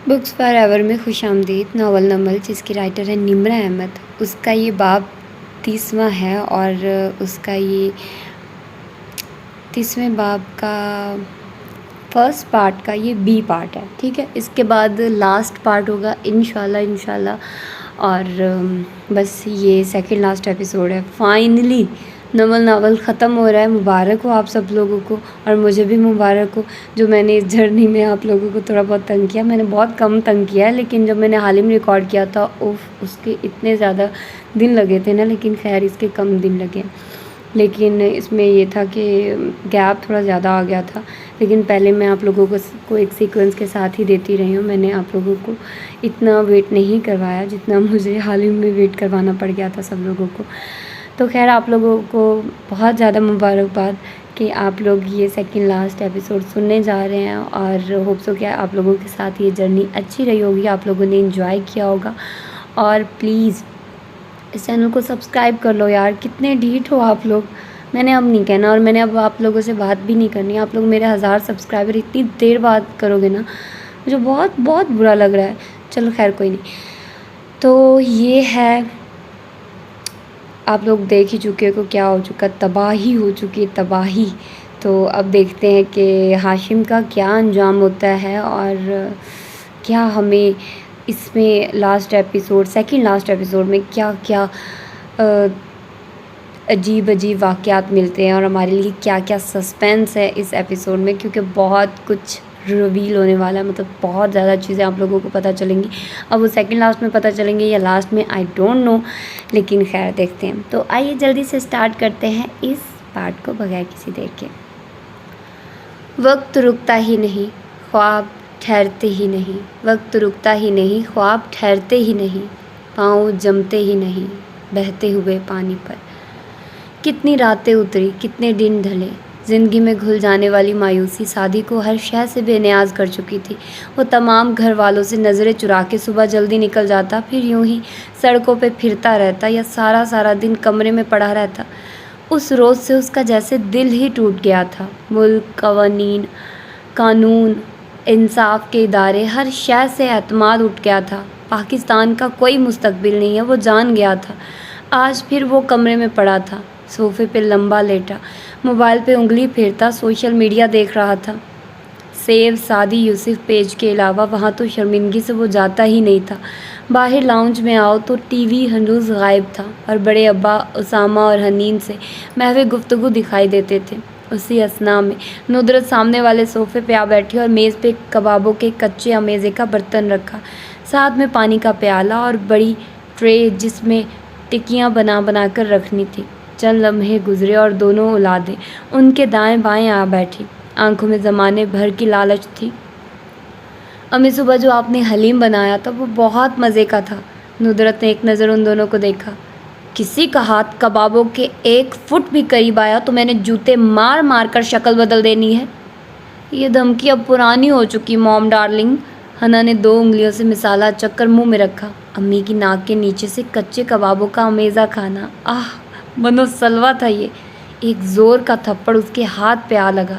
Books for ever میں خوش آمدید ناول نمل جس کی رائٹر ہے نمرہ احمد، اس کا یہ باب 30واں ہے اور اس کا یہ 30ویں باب کا فرسٹ پارٹ کا یہ بی پارٹ ہے، ٹھیک ہے۔ اس کے بعد لاسٹ پارٹ ہوگا انشاءاللہ اور بس یہ سیکنڈ لاسٹ ایپیسوڈ ہے۔ فائنلی ناول ختم ہو رہا ہے۔ مبارک ہو آپ سب لوگوں کو، اور مجھے بھی مبارک ہو جو میں نے اس جرنی میں آپ لوگوں کو تھوڑا بہت تنگ کیا۔ میں نے بہت کم تنگ کیا ہے، لیکن جب میں نے حال ہی میں ریکارڈ کیا تھا اس کے اتنے زیادہ دن لگے تھے نا، لیکن خیر اس کے کم دن لگے، لیکن اس میں یہ تھا کہ گیپ تھوڑا زیادہ آ گیا تھا، لیکن پہلے میں آپ لوگوں کو ایک سیکوینس کے ساتھ ہی دیتی رہی ہوں۔ میں نے آپ لوگوں کو اتنا ویٹ نہیں کروایا جتنا مجھے حال ہی میں ویٹ کروانا پڑ گیا تھا سب لوگوں کو۔ تو خیر آپ لوگوں کو بہت زیادہ مبارکباد کہ آپ لوگ یہ سیکنڈ لاسٹ ایپیسوڈ سننے جا رہے ہیں، اور ہوپ سو کہ آپ لوگوں کے ساتھ یہ جرنی اچھی رہی ہوگی، آپ لوگوں نے انجوائے کیا ہوگا۔ اور پلیز اس چینل کو سبسکرائب کر لو یار، کتنے ڈھیٹ ہو آپ لوگ۔ میں نے اب نہیں کہنا، اور میں نے اب آپ لوگوں سے بات بھی نہیں کرنی۔ آپ لوگ میرے 1000 سبسکرائبر اتنی دیر بات کرو گے نا، مجھے بہت بہت برا لگ رہا ہے۔ چلو خیر کوئی نہیں۔ تو یہ ہے، آپ لوگ دیکھ ہی چکے کو کیا ہو چکا، تباہی ہو چکی، تباہی۔ تو اب دیکھتے ہیں کہ ہاشم کا کیا انجام ہوتا ہے، اور کیا ہمیں اس میں last episode second last episode میں کیا کیا عجیب واقعات ملتے ہیں، اور ہمارے لیے کیا کیا سسپینس ہے اس ایپیسوڈ میں، کیونکہ بہت کچھ ریویل ہونے والا ہے، مطلب بہت زیادہ چیزیں آپ لوگوں کو پتہ چلیں گی۔ اب وہ سیکنڈ لاسٹ میں پتہ چلیں گے یا لاسٹ میں، آئی ڈونٹ نو، لیکن خیر دیکھتے ہیں۔ تو آئیے جلدی سے سٹارٹ کرتے ہیں اس پارٹ کو بغیر کسی دیر کے۔ وقت رکتا ہی نہیں، خواب ٹھہرتے ہی نہیں، وقت رکتا ہی نہیں، خواب ٹھہرتے ہی نہیں، پاؤں جمتے ہی نہیں بہتے ہوئے پانی پر۔ کتنی راتیں اتری، کتنے دن ڈھلے، زندگی میں گھل جانے والی مایوسی سعدی کو ہر شے سے بے نیاز کر چکی تھی۔ وہ تمام گھر والوں سے نظریں چرا کے صبح جلدی نکل جاتا، پھر یوں ہی سڑکوں پہ پھرتا رہتا یا سارا دن کمرے میں پڑا رہتا۔ اس روز سے اس کا جیسے دل ہی ٹوٹ گیا تھا۔ ملک، قانون، انصاف کے ادارے، ہر شے سے اعتماد اٹھ گیا تھا۔ پاکستان کا کوئی مستقبل نہیں ہے، وہ جان گیا تھا۔ آج پھر وہ کمرے میں پڑا تھا، صوفے پہ لمبا لیٹا، موبائل پہ انگلی پھیرتا سوشل میڈیا دیکھ رہا تھا۔ سیو سعدی یوسف پیج کے علاوہ وہاں تو شرمندگی سے وہ جاتا ہی نہیں تھا۔ باہر لاؤنج میں آؤ تو ٹی وی ہنوز غائب تھا، اور بڑے ابا اسامہ اور حنین سے محو گفتگو دکھائی دیتے تھے۔ اسی اثنا میں ندرت سامنے والے صوفے پہ آ بیٹھی اور میز پہ کبابوں کے کچے امیزے کا برتن رکھا، ساتھ میں پانی کا پیالہ اور بڑی ٹرے جس میں ٹکیاں بنا کر رکھنی تھی۔ چند لمحے گزرے اور دونوں اولادیں ان کے دائیں بائیں آ بیٹھی، آنکھوں میں زمانے بھر کی لالچ تھی۔ امی صبح جو آپ نے حلیم بنایا تھا وہ بہت مزے کا تھا۔ ندرت نے ایک نظر ان دونوں کو دیکھا۔ کسی کا ہاتھ کبابوں کے 1 فٹ بھی قریب آیا تو میں نے جوتے مار کر شکل بدل دینی ہے۔ یہ دھمکی اب پرانی ہو چکی موم ڈارلنگ۔ حنا نے 2 انگلیوں سے مسالہ چک کر منہ میں رکھا۔ امی کی ناک کے نیچے سے کچے کبابوں کا امیزہ کھانا، منو سلوا تھا یہ۔ ایک زور کا تھپڑ اس کے ہاتھ پہ آ لگا۔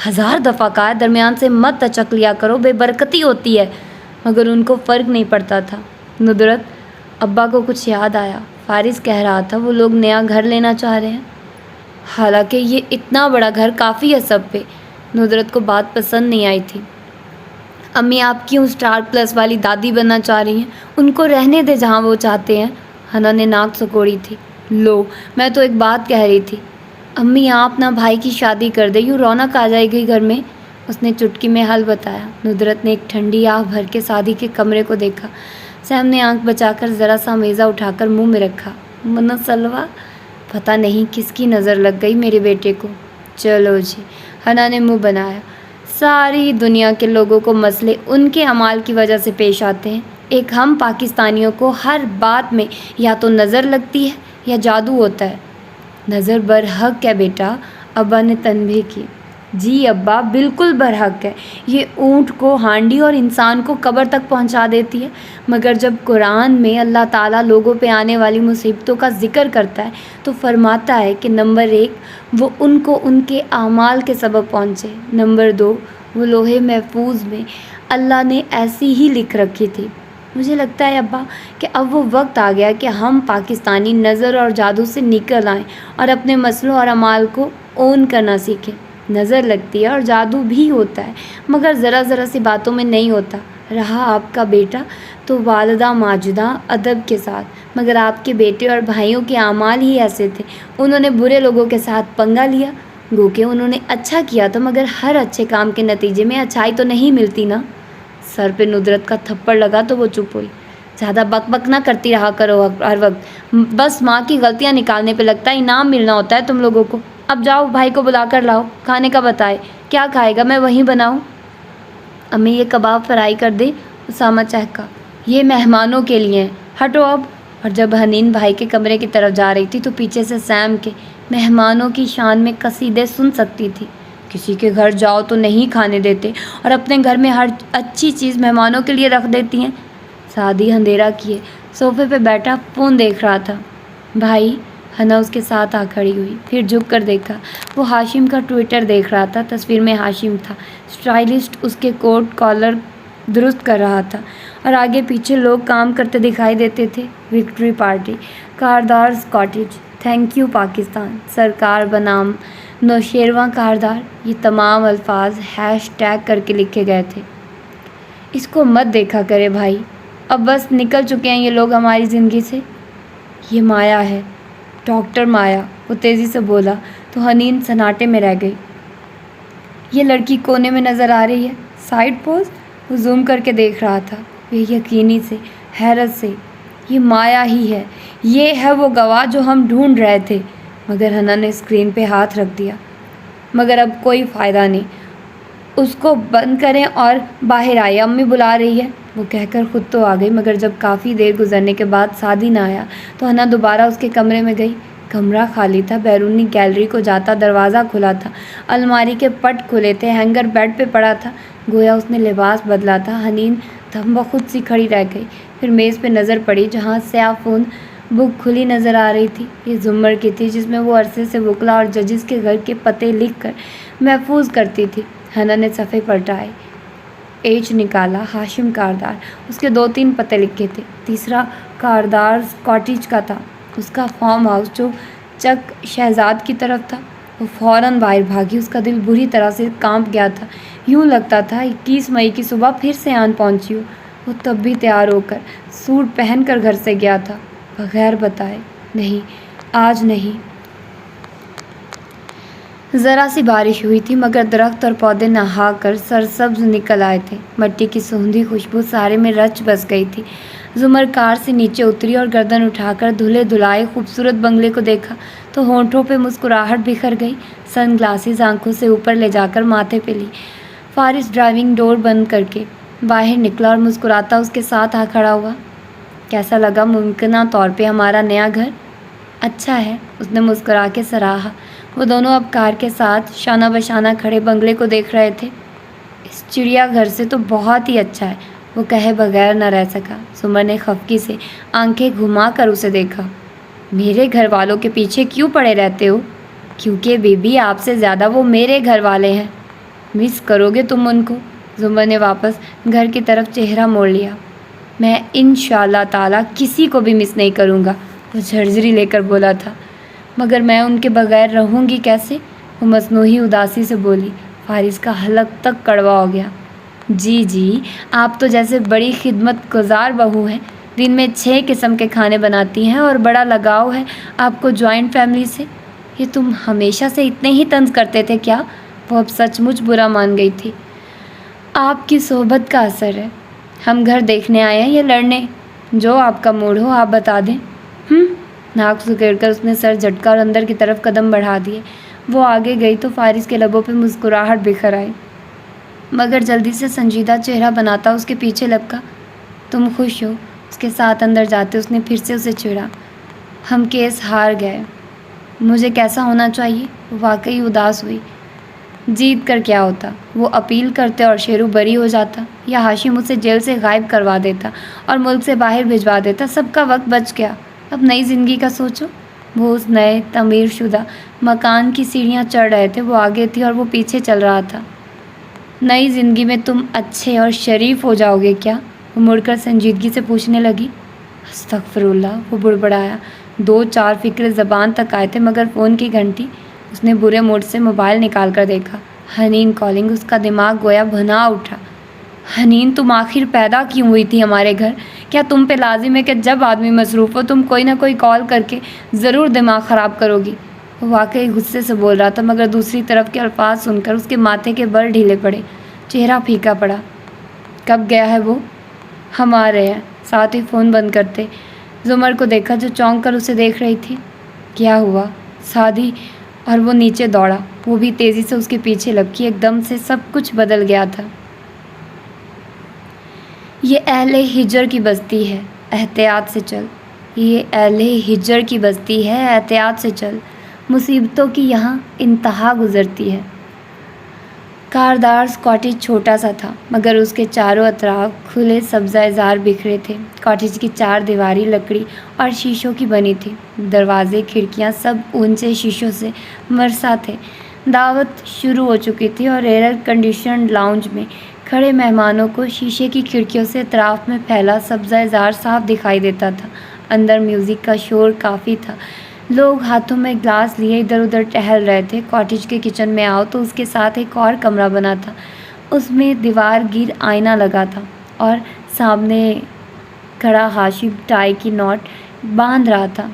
1000 دفعہ کہا درمیان سے مت ٹچک لیا کرو، بے برکتی ہوتی ہے، مگر ان کو فرق نہیں پڑتا تھا۔ ندرت، ابا کو کچھ یاد آیا۔ فارس کہہ رہا تھا وہ لوگ نیا گھر لینا چاہ رہے ہیں، حالانکہ یہ اتنا بڑا گھر کافی ہے سب پہ۔ ندرت کو بات پسند نہیں آئی تھی۔ امی آپ کیوں اسٹار پلس والی دادی بننا چاہ رہی ہیں؟ ان کو رہنے دے جہاں وہ چاہتے ہیں۔ حنا نے ناک سکوڑی تھی۔ لو، میں تو ایک بات کہہ رہی تھی۔ امی آپ اپنا بھائی کی شادی کر دے، یوں رونق آ جائے گی گھر میں، اس نے چٹکی میں حل بتایا۔ ندرت نے ایک ٹھنڈی آہ بھر کے سعدی کے کمرے کو دیکھا۔ سیم نے آنکھ بچا کر ذرا سا امیزہ اٹھا کر منہ میں رکھا۔ منو سلوا، پتہ نہیں کس کی نظر لگ گئی میرے بیٹے کو۔ چلو جی، حنا نے منہ بنایا۔ ساری دنیا کے لوگوں کو مسئلے ان کے اعمال کی وجہ سے پیش آتے ہیں، ایک ہم پاکستانیوں کو ہر بات میں یا تو نظر لگتی ہے یا جادو ہوتا ہے۔ نظر برحق ہے بیٹا، ابا نے تنبیہ کی۔ جی ابا، بالکل برحق ہے، یہ اونٹ کو ہانڈی اور انسان کو قبر تک پہنچا دیتی ہے، مگر جب قرآن میں اللہ تعالیٰ لوگوں پہ آنے والی مصیبتوں کا ذکر کرتا ہے تو فرماتا ہے کہ نمبر 1 وہ ان کو ان کے اعمال کے سبب پہنچے، نمبر 2 وہ لوح محفوظ میں اللہ نے ایسی ہی لکھ رکھی تھی۔ مجھے لگتا ہے ابا کہ اب وہ وقت آ گیا کہ ہم پاکستانی نظر اور جادو سے نکل آئیں اور اپنے مسلوں اور اعمال کو اون کرنا سیکھیں۔ نظر لگتی ہے اور جادو بھی ہوتا ہے، مگر ذرا ذرا سی باتوں میں نہیں ہوتا۔ رہا آپ کا بیٹا تو والدہ ماجدہ ادب کے ساتھ، مگر آپ کے بیٹے اور بھائیوں کے اعمال ہی ایسے تھے۔ انہوں نے برے لوگوں کے ساتھ پنگا لیا، گو کہ انہوں نے اچھا کیا تو، مگر ہر اچھے کام کے نتیجے میں اچھائی تو نہیں ملتی نا۔ سر پہ ندرت کا تھپڑ لگا تو وہ چپ ہوئی۔ زیادہ بک بک نہ کرتی رہا کرو ہر وقت، بس ماں کی غلطیاں نکالنے پہ لگتا ہے انعام ملنا ہوتا ہے تم لوگوں کو۔ اب جاؤ بھائی کو بلا کر لاؤ، کھانے کا بتائے، کیا کھائے گا میں وہیں بناؤں؟ امی یہ کباب فرائی کر دے، اسامہ چہکا۔ یہ مہمانوں کے لیے ہیں، ہٹو اب۔ اور جب حنین بھائی کے کمرے کی طرف جا رہی تھی تو پیچھے سے سیم کے مہمانوں کی شان میں قصیدے سن سکتی تھی۔ کسی کے گھر جاؤ تو نہیں کھانے دیتے اور اپنے گھر میں ہر اچھی چیز مہمانوں کے لیے رکھ دیتی ہیں۔ سعدی اندھیرا کیے صوفے پہ بیٹھا فون دیکھ رہا تھا۔ بھائی، ہنا اس کے ساتھ آ کھڑی ہوئی، پھر جھک کر دیکھا۔ وہ ہاشم کا ٹویٹر دیکھ رہا تھا۔ تصویر میں ہاشم تھا، اسٹائلسٹ، اس کے کوٹ کالر درست کر رہا تھا اور آگے پیچھے لوگ کام کرتے دکھائی دیتے تھے۔ Victory party, Kardar's cottage, thank you Pakistan, سرکار بنام نوشیروان کاردار، یہ تمام الفاظ ہیش ٹیگ کر کے لکھے گئے تھے۔ اس کو مت دیکھا کرے بھائی، اب بس نکل چکے ہیں یہ لوگ ہماری زندگی سے۔ یہ مایا ہے، ڈاکٹر مایا، وہ تیزی سے بولا تو حنین سناٹے میں رہ گئی۔ یہ لڑکی کونے میں نظر آ رہی ہے، سائڈ پوز، وہ زوم کر کے دیکھ رہا تھا بے یقینی سے، حیرت سے۔ یہ مایا ہی ہے، یہ ہے وہ گواہ جو ہم ڈھونڈ رہے تھے۔ مگر ہنا نے اسکرین پہ ہاتھ رکھ دیا۔ مگر اب کوئی فائدہ نہیں، اس کو بند کریں اور باہر آئے، امی بلا رہی ہے، وہ کہہ کر خود تو آ گئی۔ مگر جب کافی دیر گزرنے کے بعد سعدی نہ آیا تو ہنا دوبارہ اس کے کمرے میں گئی۔ کمرہ خالی تھا، بیرونی گیلری کو جاتا دروازہ کھلا تھا، الماری کے پٹ کھلے تھے، ہینگر بیڈ پہ پڑا تھا، گویا اس نے لباس بدلا تھا۔ حنین دم بخود سی کھڑی رہ گئی، پھر میز پہ نظر پڑی جہاں سیاہ فون بک کھلی نظر آ رہی تھی۔ یہ زمر کی تھی جس میں وہ عرصے سے وکلا اور ججز کے گھر کے پتے لکھ کر محفوظ کرتی تھی۔ ہنا نے صفحے پلٹائے، ایچ نکالا، ہاشم کاردار، اس کے 2-3 پتے لکھے تھے، تیسرا کاردارز کاٹیج کا تھا، اس کا فارم ہاؤس جو چک شہزاد کی طرف تھا۔ وہ فوراً باہر بھاگی، اس کا دل بری طرح سے کانپ گیا تھا، یوں لگتا تھا 21 مئی کی صبح پھر سے آن پہنچی ہو۔ وہ تب بھی تیار ہو کر سوٹ پہن کر گھر سے گیا تھا، بغیر بتائے، نہیں آج نہیں۔ ذرا سی بارش ہوئی تھی مگر درخت اور پودے نہا کر سرسبز نکل آئے تھے، مٹی کی سوندھی خوشبو سارے میں رچ بس گئی تھی۔ زمر کار سے نیچے اتری اور گردن اٹھا کر دھلے دھلائے خوبصورت بنگلے کو دیکھا تو ہونٹوں پہ مسکراہٹ بکھر گئی۔ سن گلاسز آنکھوں سے اوپر لے جا کر ماتھے پہ لی۔ فارس ڈرائیونگ ڈور بند کر کے باہر نکلا اور مسکراتا اس کے ساتھ آ کھڑا ہوا۔ کیسا لگا ممکنہ طور پہ ہمارا نیا گھر؟ اچھا ہے، اس نے مسکرا کے سراہا۔ وہ دونوں اب کار کے ساتھ شانہ بشانہ کھڑے بنگلے کو دیکھ رہے تھے۔ اس چڑیا گھر سے تو بہت ہی اچھا ہے، وہ کہے بغیر نہ رہ سکا۔ سمر نے خفگی سے آنکھیں گھما کر اسے دیکھا۔ میرے گھر والوں کے پیچھے کیوں پڑے رہتے ہو؟ کیونکہ بیبی آپ سے زیادہ وہ میرے گھر والے ہیں، مس کرو گے تم ان کو؟ زمر نے واپس گھر کی طرف چہرہ موڑ لیا۔ میں انشاءاللہ تعالیٰ کسی کو بھی مس نہیں کروں گا، وہ جھرجھری لے کر بولا تھا۔ مگر میں ان کے بغیر رہوں گی کیسے؟ وہ مصنوعی اداسی سے بولی۔ فارس کا حلق تک کڑوا ہو گیا۔ جی آپ تو جیسے بڑی خدمت گزار بہو ہیں، دن میں 6 قسم کے کھانے بناتی ہیں اور بڑا لگاؤ ہے آپ کو جوائنٹ فیملی سے۔ یہ تم ہمیشہ سے اتنے ہی طنز کرتے تھے کیا؟ وہ اب سچ مچ برا مان گئی تھی۔ آپ کی صحبت کا اثر ہے۔ ہم گھر دیکھنے آئے ہیں یا لڑنے؟ جو آپ کا موڈ ہو آپ بتا دیں۔ ناک سکیڑ کر اس نے سر جھٹکا اور اندر کی طرف قدم بڑھا دیے۔ وہ آگے گئی تو فارس کے لبوں پہ مسکراہٹ بکھر آئی، مگر جلدی سے سنجیدہ چہرہ بناتا اس کے پیچھے لپکا۔ تم خوش ہو؟ اس کے ساتھ اندر جاتے اس نے پھر سے اسے چھیڑا۔ ہم کیس ہار گئے۔ مجھے کیسا ہونا چاہیے؟ وہ واقعی اداس ہوئی۔ جیت کر کیا ہوتا؟ وہ اپیل کرتے اور شیرو بری ہو جاتا، یا ہاشم اسے جیل سے غائب کروا دیتا اور ملک سے باہر بھجوا دیتا، سب کا وقت بچ گیا۔ اب نئی زندگی کا سوچو۔ وہ اس نئے تعمیر شدہ مکان کی سیڑھیاں چڑھ رہے تھے، وہ آگے تھی اور وہ پیچھے چل رہا تھا۔ نئی زندگی میں تم اچھے اور شریف ہو جاؤ گے کیا؟ وہ مڑ کر سنجیدگی سے پوچھنے لگی۔ استغفر اللہ، وہ بڑبڑایا۔ 2-4 فقرے زبان تک آئے تھے مگر فون کی گھنٹی۔ اس نے برے موڈ سے موبائل نکال کر دیکھا۔ حنین کالنگ۔ اس کا دماغ گویا بھنا اٹھا۔ حنین، تم آخر پیدا کیوں ہوئی تھی ہمارے گھر؟ کیا تم پہ لازم ہے کہ جب آدمی مصروف ہو تم کوئی نہ کوئی کال کر کے ضرور دماغ خراب کرو گی؟ وہ واقعی غصے سے بول رہا تھا مگر دوسری طرف کے الفاظ سن کر اس کے ماتھے کے بل ڈھیلے پڑے، چہرہ پھیکا پڑا۔ کب گیا ہے وہ؟ ہم آ رہے ہیں۔ ساتھ ہی فون بند کرتے زمر کو دیکھا جو چونک کر اسے دیکھ رہی تھی۔ کیا ہوا؟ سادی، اور وہ نیچے دوڑا۔ وہ بھی تیزی سے اس کے پیچھے لپکی۔ ایک دم سے سب کچھ بدل گیا تھا۔ یہ اہل ہجر کی بستی ہے، احتیاط سے چل۔ یہ اہل ہجر کی بستی ہے، احتیاط سے چل۔ مصیبتوں کی یہاں انتہا گزرتی ہے۔ کاردارز کاٹیج چھوٹا سا تھا مگر اس کے چاروں اطراف کھلے سبزہ زار بکھرے تھے۔ کاٹیج کی 4 دیواری لکڑی اور شیشوں کی بنی تھی۔ دروازے کھڑکیاں سب اونچے شیشوں سے مرصع تھے۔ دعوت شروع ہو چکی تھی اور ایئر کنڈیشنڈ لاؤنج میں کھڑے مہمانوں کو شیشے کی کھڑکیوں سے اطراف میں پھیلا سبزہ زار صاف دکھائی دیتا تھا۔ اندر میوزک کا شور کافی تھا۔ لوگ ہاتھوں میں گلاس لیے ادھر ادھر ٹہل رہے تھے۔ کاٹیج کے کچن میں آؤ تو اس کے ساتھ ایک اور کمرہ بنا تھا۔ اس میں دیوار گیر آئینہ لگا تھا اور سامنے کھڑا ہاشم ٹائی کی نوٹ باندھ رہا تھا۔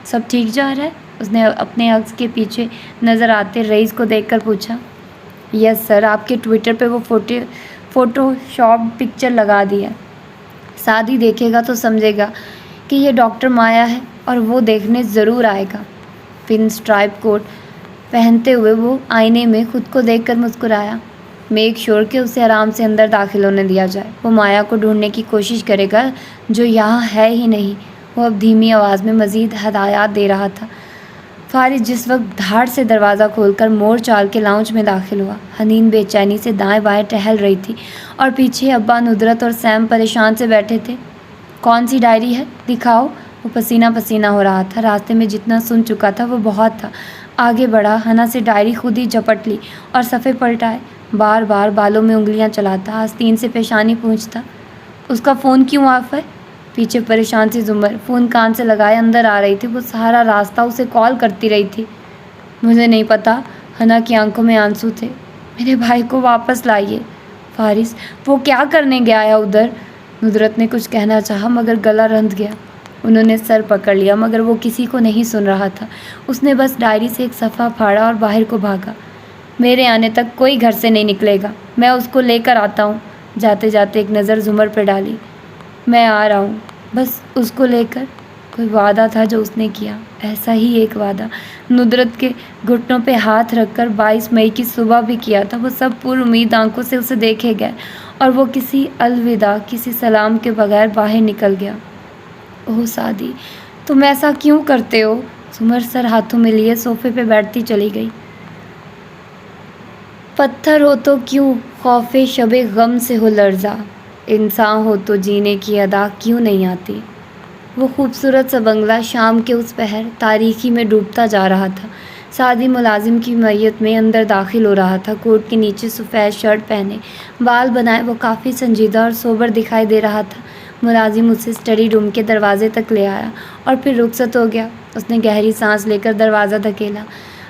سب ٹھیک جا رہا ہے؟ اس نے اپنے عکس کے پیچھے نظر آتے رئیس کو دیکھ کر پوچھا۔ یس سر، آپ کے ٹویٹر پہ وہ فوٹو شاپ پکچر لگا دی ہے۔ سادی دیکھے گا تو سمجھے گا کہ یہ ڈاکٹر مایا ہے اور وہ دیکھنے ضرور آئے گا۔ پن اسٹرائپ کوٹ پہنتے ہوئے وہ آئینے میں خود کو دیکھ کر مسکرایا۔ میک شور کہ اسے آرام سے اندر داخل ہونے دیا جائے۔ وہ مایا کو ڈھونڈنے کی کوشش کرے گا جو یہاں ہے ہی نہیں۔ وہ اب دھیمی آواز میں مزید ہدایات دے رہا تھا۔ فارس جس وقت دھاڑ سے دروازہ کھول کر موڑ چال کے لاؤنج میں داخل ہوا۔ حنین بے چینی سے دائیں بائیں ٹہل رہی تھی اور پیچھے ابا، ندرت اور سیم پریشان سے بیٹھے تھے۔ کون سی ڈائری ہے؟ دکھاؤ۔ وہ پسینہ پسینہ ہو رہا تھا۔ راستے میں جتنا سن چکا تھا وہ بہت تھا۔ آگے بڑھا، ہنا سے ڈائری خود ہی جپٹ لی اور صفحے پلٹائے۔ بار بار بالوں میں انگلیاں چلاتا، آستین سے پیشانی پونچھتا۔ اس کا فون کیوں آف ہے؟ پیچھے پریشان سی زمر فون کان سے لگائے اندر آ رہی تھی۔ وہ سارا راستہ اسے کال کرتی رہی تھی۔ مجھے نہیں پتا۔ ہنا کی آنکھوں میں آنسو تھے۔ میرے بھائی کو واپس لائیے۔ فارس، وہ کیا کرنے گیا ہے ادھر؟ ندرت نے کچھ کہنا چاہا مگر گلا رند گیا۔ انہوں نے سر پکڑ لیا مگر وہ کسی کو نہیں سن رہا تھا۔ اس نے بس ڈائری سے ایک صفحہ پھاڑا اور باہر کو بھاگا۔ میرے آنے تک کوئی گھر سے نہیں نکلے گا، میں اس کو لے کر آتا ہوں۔ جاتے جاتے ایک نظر زمر پہ ڈالی۔ میں آ رہا ہوں، بس اس کو لے کر۔ کوئی وعدہ تھا جو اس نے کیا، ایسا ہی ایک وعدہ ندرت کے گھٹنوں پہ ہاتھ رکھ کر 22 مئی کی صبح بھی کیا تھا۔ وہ سب پر امید آنکھوں سے اسے دیکھے گئے اور وہ کسی الوداع، کسی سلام کے بغیر باہر نکل گیا۔ اوہ سادی، تم ایسا کیوں کرتے ہو؟ زمر سر ہاتھوں میں لیے صوفے پہ بیٹھتی چلی گئی۔ پتھر ہو تو کیوں خوف شب غم سے ہو لرزا، انسان ہو تو جینے کی ادا کیوں نہیں آتی۔ وہ خوبصورت سا بنگلہ شام کے اس پہر تاریکی میں ڈوبتا جا رہا تھا۔ سادی ملازم کی میت میں اندر داخل ہو رہا تھا۔ کوٹ کے نیچے سفید شرٹ پہنے، بال بنائے وہ کافی سنجیدہ اور سوبر دکھائی دے رہا تھا۔ ملازم اسے اسٹڈی روم کے دروازے تک لے آیا اور پھر رخصت ہو گیا۔ اس نے گہری سانس لے کر دروازہ دھکیلا۔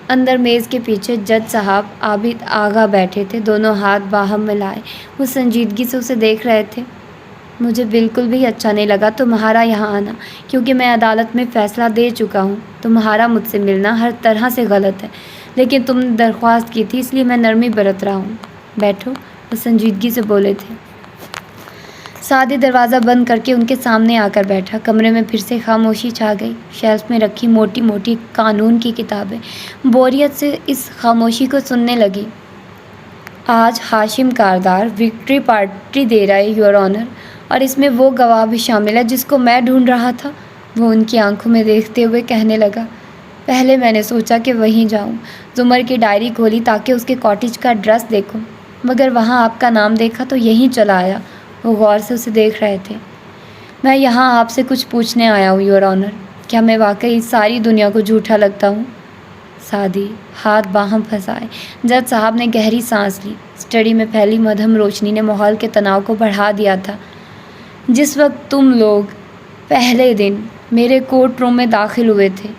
اندر میز کے پیچھے جج صاحب عابد آغا بیٹھے تھے، دونوں ہاتھ باہم ملائے۔ وہ سنجیدگی سے اسے دیکھ رہے تھے۔ مجھے بالکل بھی اچھا نہیں لگا تمہارا یہاں آنا، کیونکہ میں عدالت میں فیصلہ دے چکا ہوں۔ تمہارا مجھ سے ملنا ہر طرح سے غلط ہے، لیکن تم نے درخواست کی تھی اس لیے میں نرمی برت رہا ہوں۔ بیٹھو، وہ سنجیدگی سے بولے تھے۔ سادی دروازہ بند کر کے ان کے سامنے آ کر بیٹھا۔ کمرے میں پھر سے خاموشی چھا گئی۔ شیلف میں رکھی موٹی موٹی قانون کی کتابیں بوریت سے اس خاموشی کو سننے لگی۔ آج ہاشم کاردار وکٹری پارٹی دے رہا ہے یور آنر، اور اس میں وہ گواہ بھی شامل ہے جس کو میں ڈھونڈ رہا تھا۔ وہ ان کی آنکھوں میں دیکھتے ہوئے کہنے لگا۔ پہلے میں نے سوچا کہ وہیں جاؤں، زمر کی ڈائری کھولی تاکہ اس کے کاٹیج کا ایڈریس دیکھوں، مگر وہاں آپ کا نام دیکھا تو یہیں چلا آیا۔ وہ غور سے اسے دیکھ رہے تھے۔ میں یہاں آپ سے کچھ پوچھنے آیا ہوں یور آنر، کیا میں واقعی ساری دنیا کو جھوٹا لگتا ہوں؟ سعدی ہاتھ باہم پھنسائے۔ جج صاحب نے گہری سانس لی۔ اسٹڈی میں پھیلی مدھم روشنی نے ماحول کے تناؤ کو بڑھا دیا تھا۔ جس وقت تم لوگ پہلے دن میرے کورٹ روم میں داخل ہوئے تھے،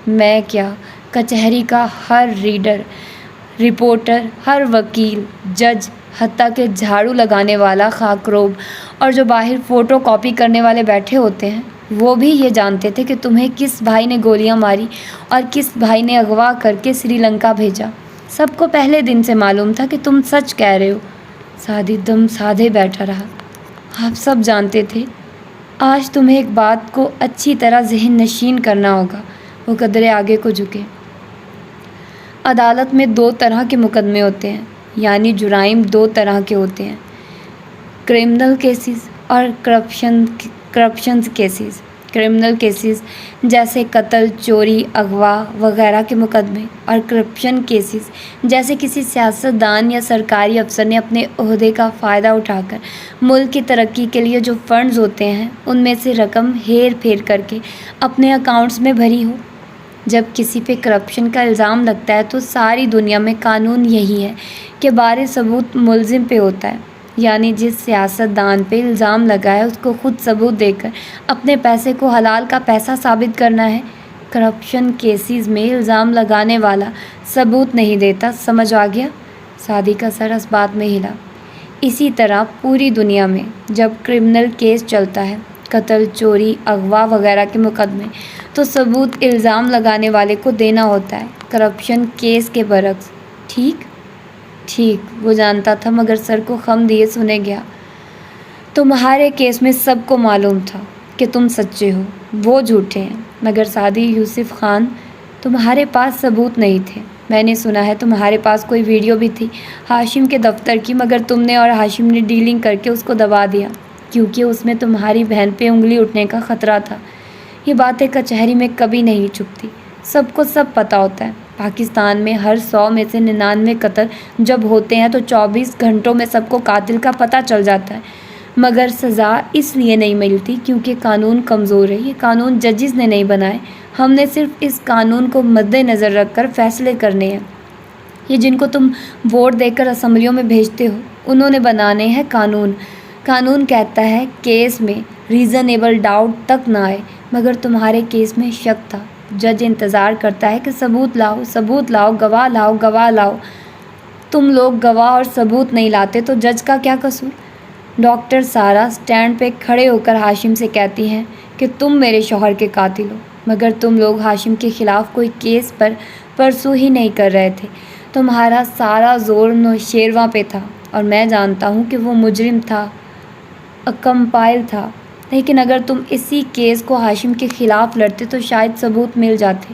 میں کیا کچہری کا ہر ریڈر، رپورٹر، ہر وکیل، جج، حتیٰ کہ جھاڑو لگانے والا خاکروب اور جو باہر فوٹو کاپی کرنے والے بیٹھے ہوتے ہیں، وہ بھی یہ جانتے تھے کہ تمہیں کس بھائی نے گولیاں ماری اور کس بھائی نے اغوا کر کے سری لنکا بھیجا۔ سب کو پہلے دن سے معلوم تھا کہ تم سچ کہہ رہے ہو۔ سعدی دم سادھے بیٹھا رہا۔ آپ سب جانتے تھے۔ آج تمہیں ایک بات کو اچھی طرح ذہن نشین کرنا ہوگا۔ وہ قدرے آگے کو جھکے۔ عدالت میں دو طرح کے مقدمے ہوتے ہیں، یعنی جرائم دو طرح کے ہوتے ہیں، کرمنل کیسز اور کرپشنز کیسز۔ کرمنل کیسز جیسے قتل، چوری، اغوا وغیرہ کے مقدمے، اور کرپشن کیسز جیسے کسی سیاستدان یا سرکاری افسر نے اپنے عہدے کا فائدہ اٹھا کر ملک کی ترقی کے لیے جو فنڈز ہوتے ہیں ان میں سے رقم ہیر پھیر کر کے اپنے اکاؤنٹس میں بھری ہو۔ جب کسی پہ کرپشن کا الزام لگتا ہے تو ساری دنیا میں قانون یہی ہے کہ بارے ثبوت ملزم پہ ہوتا ہے، یعنی جس سیاستدان پہ الزام لگا ہے اس کو خود ثبوت دے کر اپنے پیسے کو حلال کا پیسہ ثابت کرنا ہے۔ کرپشن کیسز میں الزام لگانے والا ثبوت نہیں دیتا۔ سمجھ آ گیا؟ سعدی کا سر اس بات میں ہلا۔ اسی طرح پوری دنیا میں جب کرمنل کیس چلتا ہے، قتل، چوری، اغوا وغیرہ کے مقدمے، تو ثبوت الزام لگانے والے کو دینا ہوتا ہے، کرپشن کیس کے برعکس۔ ٹھیک وہ جانتا تھا، مگر سر کو خم دیے سنے گیا۔ تمہارے کیس میں سب کو معلوم تھا کہ تم سچے ہو، وہ جھوٹے ہیں۔ مگر سعدی یوسف خان، تمہارے پاس ثبوت نہیں تھے۔ میں نے سنا ہے تمہارے پاس کوئی ویڈیو بھی تھی ہاشم کے دفتر کی، مگر تم نے اور ہاشم نے ڈیلنگ کر کے اس کو دبا دیا، کیونکہ اس میں تمہاری بہن پہ انگلی اٹھنے کا خطرہ تھا۔ یہ باتیں کچہری میں کبھی نہیں چھپتی، سب کو سب پتہ ہوتا ہے۔ پاکستان میں ہر 100 میں سے 99 قتل جب ہوتے ہیں تو 24 گھنٹوں میں سب کو قاتل کا پتہ چل جاتا ہے، مگر سزا اس لیے نہیں ملتی کیونکہ قانون کمزور ہے۔ یہ قانون ججز نے نہیں بنائے، ہم نے صرف اس قانون کو مد نظر رکھ کر فیصلے کرنے ہیں۔ یہ جن کو تم ووٹ دے کر اسمبلیوں میں بھیجتے ہو، انہوں نے بنانے ہیں قانون۔ قانون کہتا ہے کیس میں ریزنیبل ڈاؤٹ تک نہ آئے، مگر تمہارے کیس میں شک تھا۔ جج انتظار کرتا ہے کہ ثبوت لاؤ، ثبوت لاؤ، گواہ لاؤ، گواہ لاؤ۔ تم لوگ گواہ اور ثبوت نہیں لاتے تو جج کا کیا قصور؟ ڈاکٹر سارا سٹینڈ پہ کھڑے ہو کر ہاشم سے کہتی ہیں کہ تم میرے شوہر کے قاتل ہو، مگر تم لوگ ہاشم کے خلاف کوئی کیس پر پرسو ہی نہیں کر رہے تھے۔ تمہارا سارا زور نوشیروان پہ تھا، اور میں جانتا ہوں کہ وہ مجرم تھا، اکمپائل تھا، لیکن اگر تم اسی کیس کو ہاشم کے خلاف لڑتے تو شاید ثبوت مل جاتے۔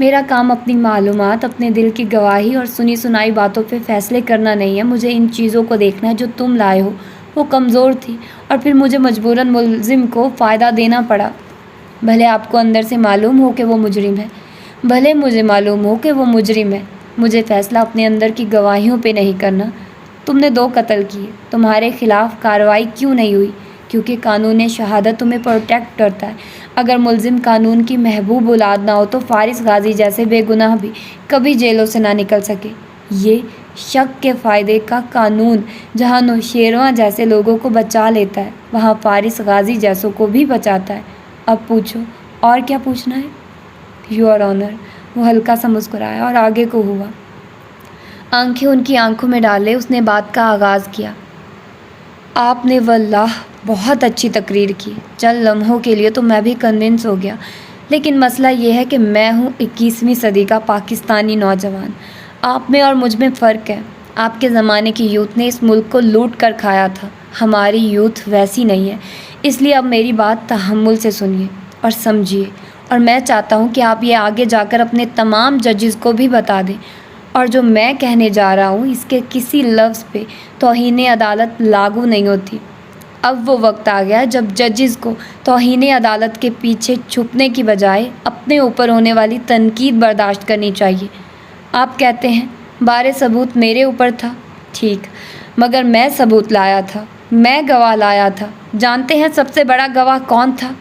میرا کام اپنی معلومات، اپنے دل کی گواہی اور سنی سنائی باتوں پہ فیصلے کرنا نہیں ہے، مجھے ان چیزوں کو دیکھنا ہے جو تم لائے ہو۔ وہ کمزور تھی اور پھر مجھے مجبوراً ملزم کو فائدہ دینا پڑا، بھلے آپ کو اندر سے معلوم ہو کہ وہ مجرم ہے، بھلے مجھے معلوم ہو کہ وہ مجرم ہے، مجھے فیصلہ اپنے اندر کی گواہیوں پہ نہیں کرنا۔ تم نے 2 قتل کیے، تمہارے خلاف کارروائی کیوں نہیں ہوئی؟ کیونکہ قانون شہادت تمہیں پروٹیکٹ کرتا ہے۔ اگر ملزم قانون کی محبوب اولاد نہ ہو تو فارس غازی جیسے بے گناہ بھی کبھی جیلوں سے نہ نکل سکے۔ یہ شک کے فائدے کا قانون جہاں نوشیروان جیسے لوگوں کو بچا لیتا ہے، وہاں فارس غازی جیسوں کو بھی بچاتا ہے۔ اب پوچھو، اور کیا پوچھنا ہے؟ یور آنر، وہ ہلکا سا مسکرایا اور آگے کو ہوا۔ آنکھیں ان کی آنکھوں میں ڈالے اس نے بات کا آغاز کیا۔ آپ نے واللہ بہت اچھی تقریر کی، چند لمحوں کے لیے تو میں بھی کنونس ہو گیا، لیکن مسئلہ یہ ہے کہ میں ہوں 21ویں صدی کا پاکستانی نوجوان۔ آپ میں اور مجھ میں فرق ہے۔ آپ کے زمانے کی یوتھ نے اس ملک کو لوٹ کر کھایا تھا، ہماری یوتھ ویسی نہیں ہے، اس لیے اب میری بات تحمل سے سنیے اور سمجھیے، اور میں چاہتا ہوں کہ آپ یہ آگے جا کر اپنے تمام ججز کو بھی بتا دیں، اور جو میں کہنے جا رہا ہوں اس کے کسی لفظ پہ توہین عدالت لاگو نہیں ہوتی۔ اب وہ وقت آ گیا جب ججز کو توہین عدالت کے پیچھے چھپنے کی بجائے اپنے اوپر ہونے والی تنقید برداشت کرنی چاہیے۔ آپ کہتے ہیں بارے ثبوت میرے اوپر تھا، ٹھیک، مگر میں ثبوت لایا تھا، میں گواہ لایا تھا۔ جانتے ہیں سب سے بڑا گواہ کون تھا؟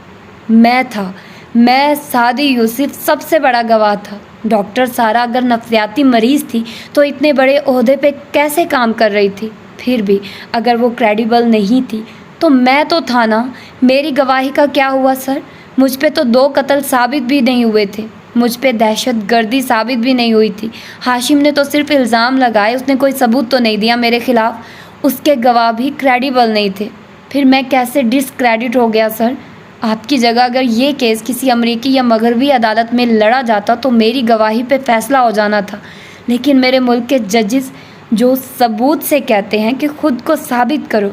میں تھا۔ میں سعدی یوسف سب سے بڑا گواہ تھا۔ ڈاکٹر سارا اگر نفسیاتی مریض تھی تو اتنے بڑے عہدے پہ کیسے کام کر رہی تھی؟ پھر بھی اگر وہ کریڈیبل نہیں تھی تو میں تو تھا نا۔ میری گواہی کا کیا ہوا سر؟ مجھ پہ تو 2 قتل ثابت بھی نہیں ہوئے تھے، مجھ پہ دہشت گردی ثابت بھی نہیں ہوئی تھی۔ ہاشم نے تو صرف الزام لگائے، اس نے کوئی ثبوت تو نہیں دیا میرے خلاف۔ اس کے گواہ بھی کریڈیبل نہیں تھے، پھر میں کیسے ڈسکریڈٹ ہو گیا سر؟ آپ کی جگہ اگر یہ کیس کسی امریکی یا مغربی عدالت میں لڑا جاتا تو میری گواہی پہ فیصلہ ہو جانا تھا، لیکن میرے ملک کے ججز جو ثبوت سے کہتے ہیں کہ خود کو ثابت کرو،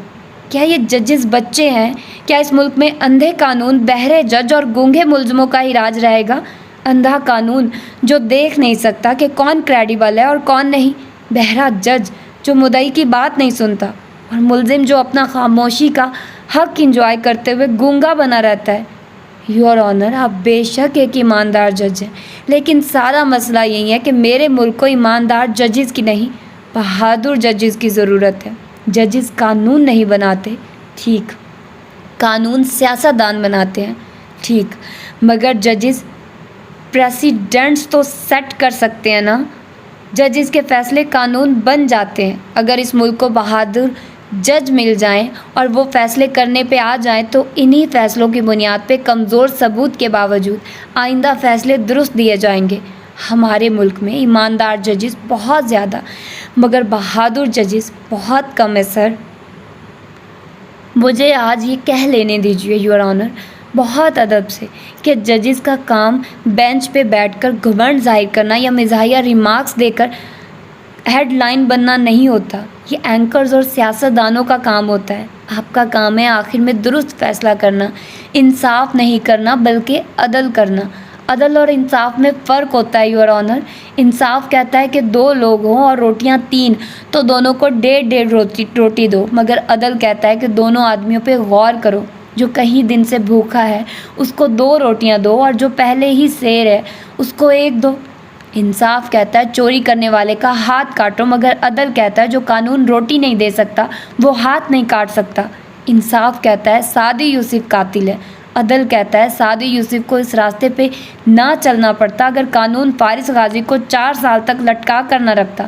کیا یہ ججز بچے ہیں؟ کیا اس ملک میں اندھے قانون، بہرے جج اور گونگے ملزموں کا ہی راج رہے گا؟ اندھا قانون جو دیکھ نہیں سکتا کہ کون کریڈیبل ہے اور کون نہیں، بہرا جج جو مدعی کی بات نہیں سنتا، اور ملزم جو اپنا خاموشی کا حق انجوائے کرتے ہوئے گونگا بنا رہتا ہے۔ یور آنر، آپ بے شک ایک ایماندار جج ہیں، لیکن سارا مسئلہ یہی ہے کہ میرے ملک کو ایماندار ججز کی نہیں، بہادر ججز کی ضرورت ہے۔ ججز قانون نہیں بناتے، ٹھیک، قانون سیاستدان بناتے ہیں، ٹھیک، مگر ججز پریسیڈنٹس تو سیٹ کر سکتے ہیں نا۔ ججز کے فیصلے قانون بن جاتے ہیں۔ اگر اس ملک کو بہادر جج مل جائیں اور وہ فیصلے کرنے پہ آ جائیں تو انہی فیصلوں کی بنیاد پہ کمزور ثبوت کے باوجود آئندہ فیصلے درست دیے جائیں گے۔ ہمارے ملک میں ایماندار ججز بہت زیادہ مگر بہادر ججز بہت کم ہے سر۔ مجھے آج یہ کہہ لینے دیجیے یور آنر، بہت ادب سے، کہ ججز کا کام بینچ پہ بیٹھ کر گھمنڈ ظاہر کرنا یا مزاحیہ ریمارکس دے کر ہیڈ لائن بننا نہیں ہوتا، یہ اینکرز اور سیاستدانوں کا کام ہوتا ہے۔ آپ کا کام ہے آخر میں درست فیصلہ کرنا، انصاف نہیں کرنا بلکہ عدل کرنا۔ عدل اور انصاف میں فرق ہوتا ہے یور آنر۔ انصاف کہتا ہے کہ 2 لوگ ہوں اور روٹیاں 3 تو دونوں کو 1.5 روٹی دو، مگر عدل کہتا ہے کہ دونوں آدمیوں پہ غور کرو، جو کہیں دن سے بھوکا ہے اس کو 2 روٹیاں دو اور جو پہلے ہی سیر ہے اس کو 1 دو۔ انصاف کہتا ہے چوری کرنے والے کا ہاتھ کاٹو، مگر عدل کہتا ہے جو قانون روٹی نہیں دے سکتا وہ ہاتھ نہیں کاٹ سکتا۔ انصاف کہتا ہے سعدی یوسف قاتل ہے، عدل کہتا ہے سعدی یوسف کو اس راستے پہ نہ چلنا پڑتا اگر قانون فارس غازی کو 4 سال تک لٹکا کر نہ رکھتا۔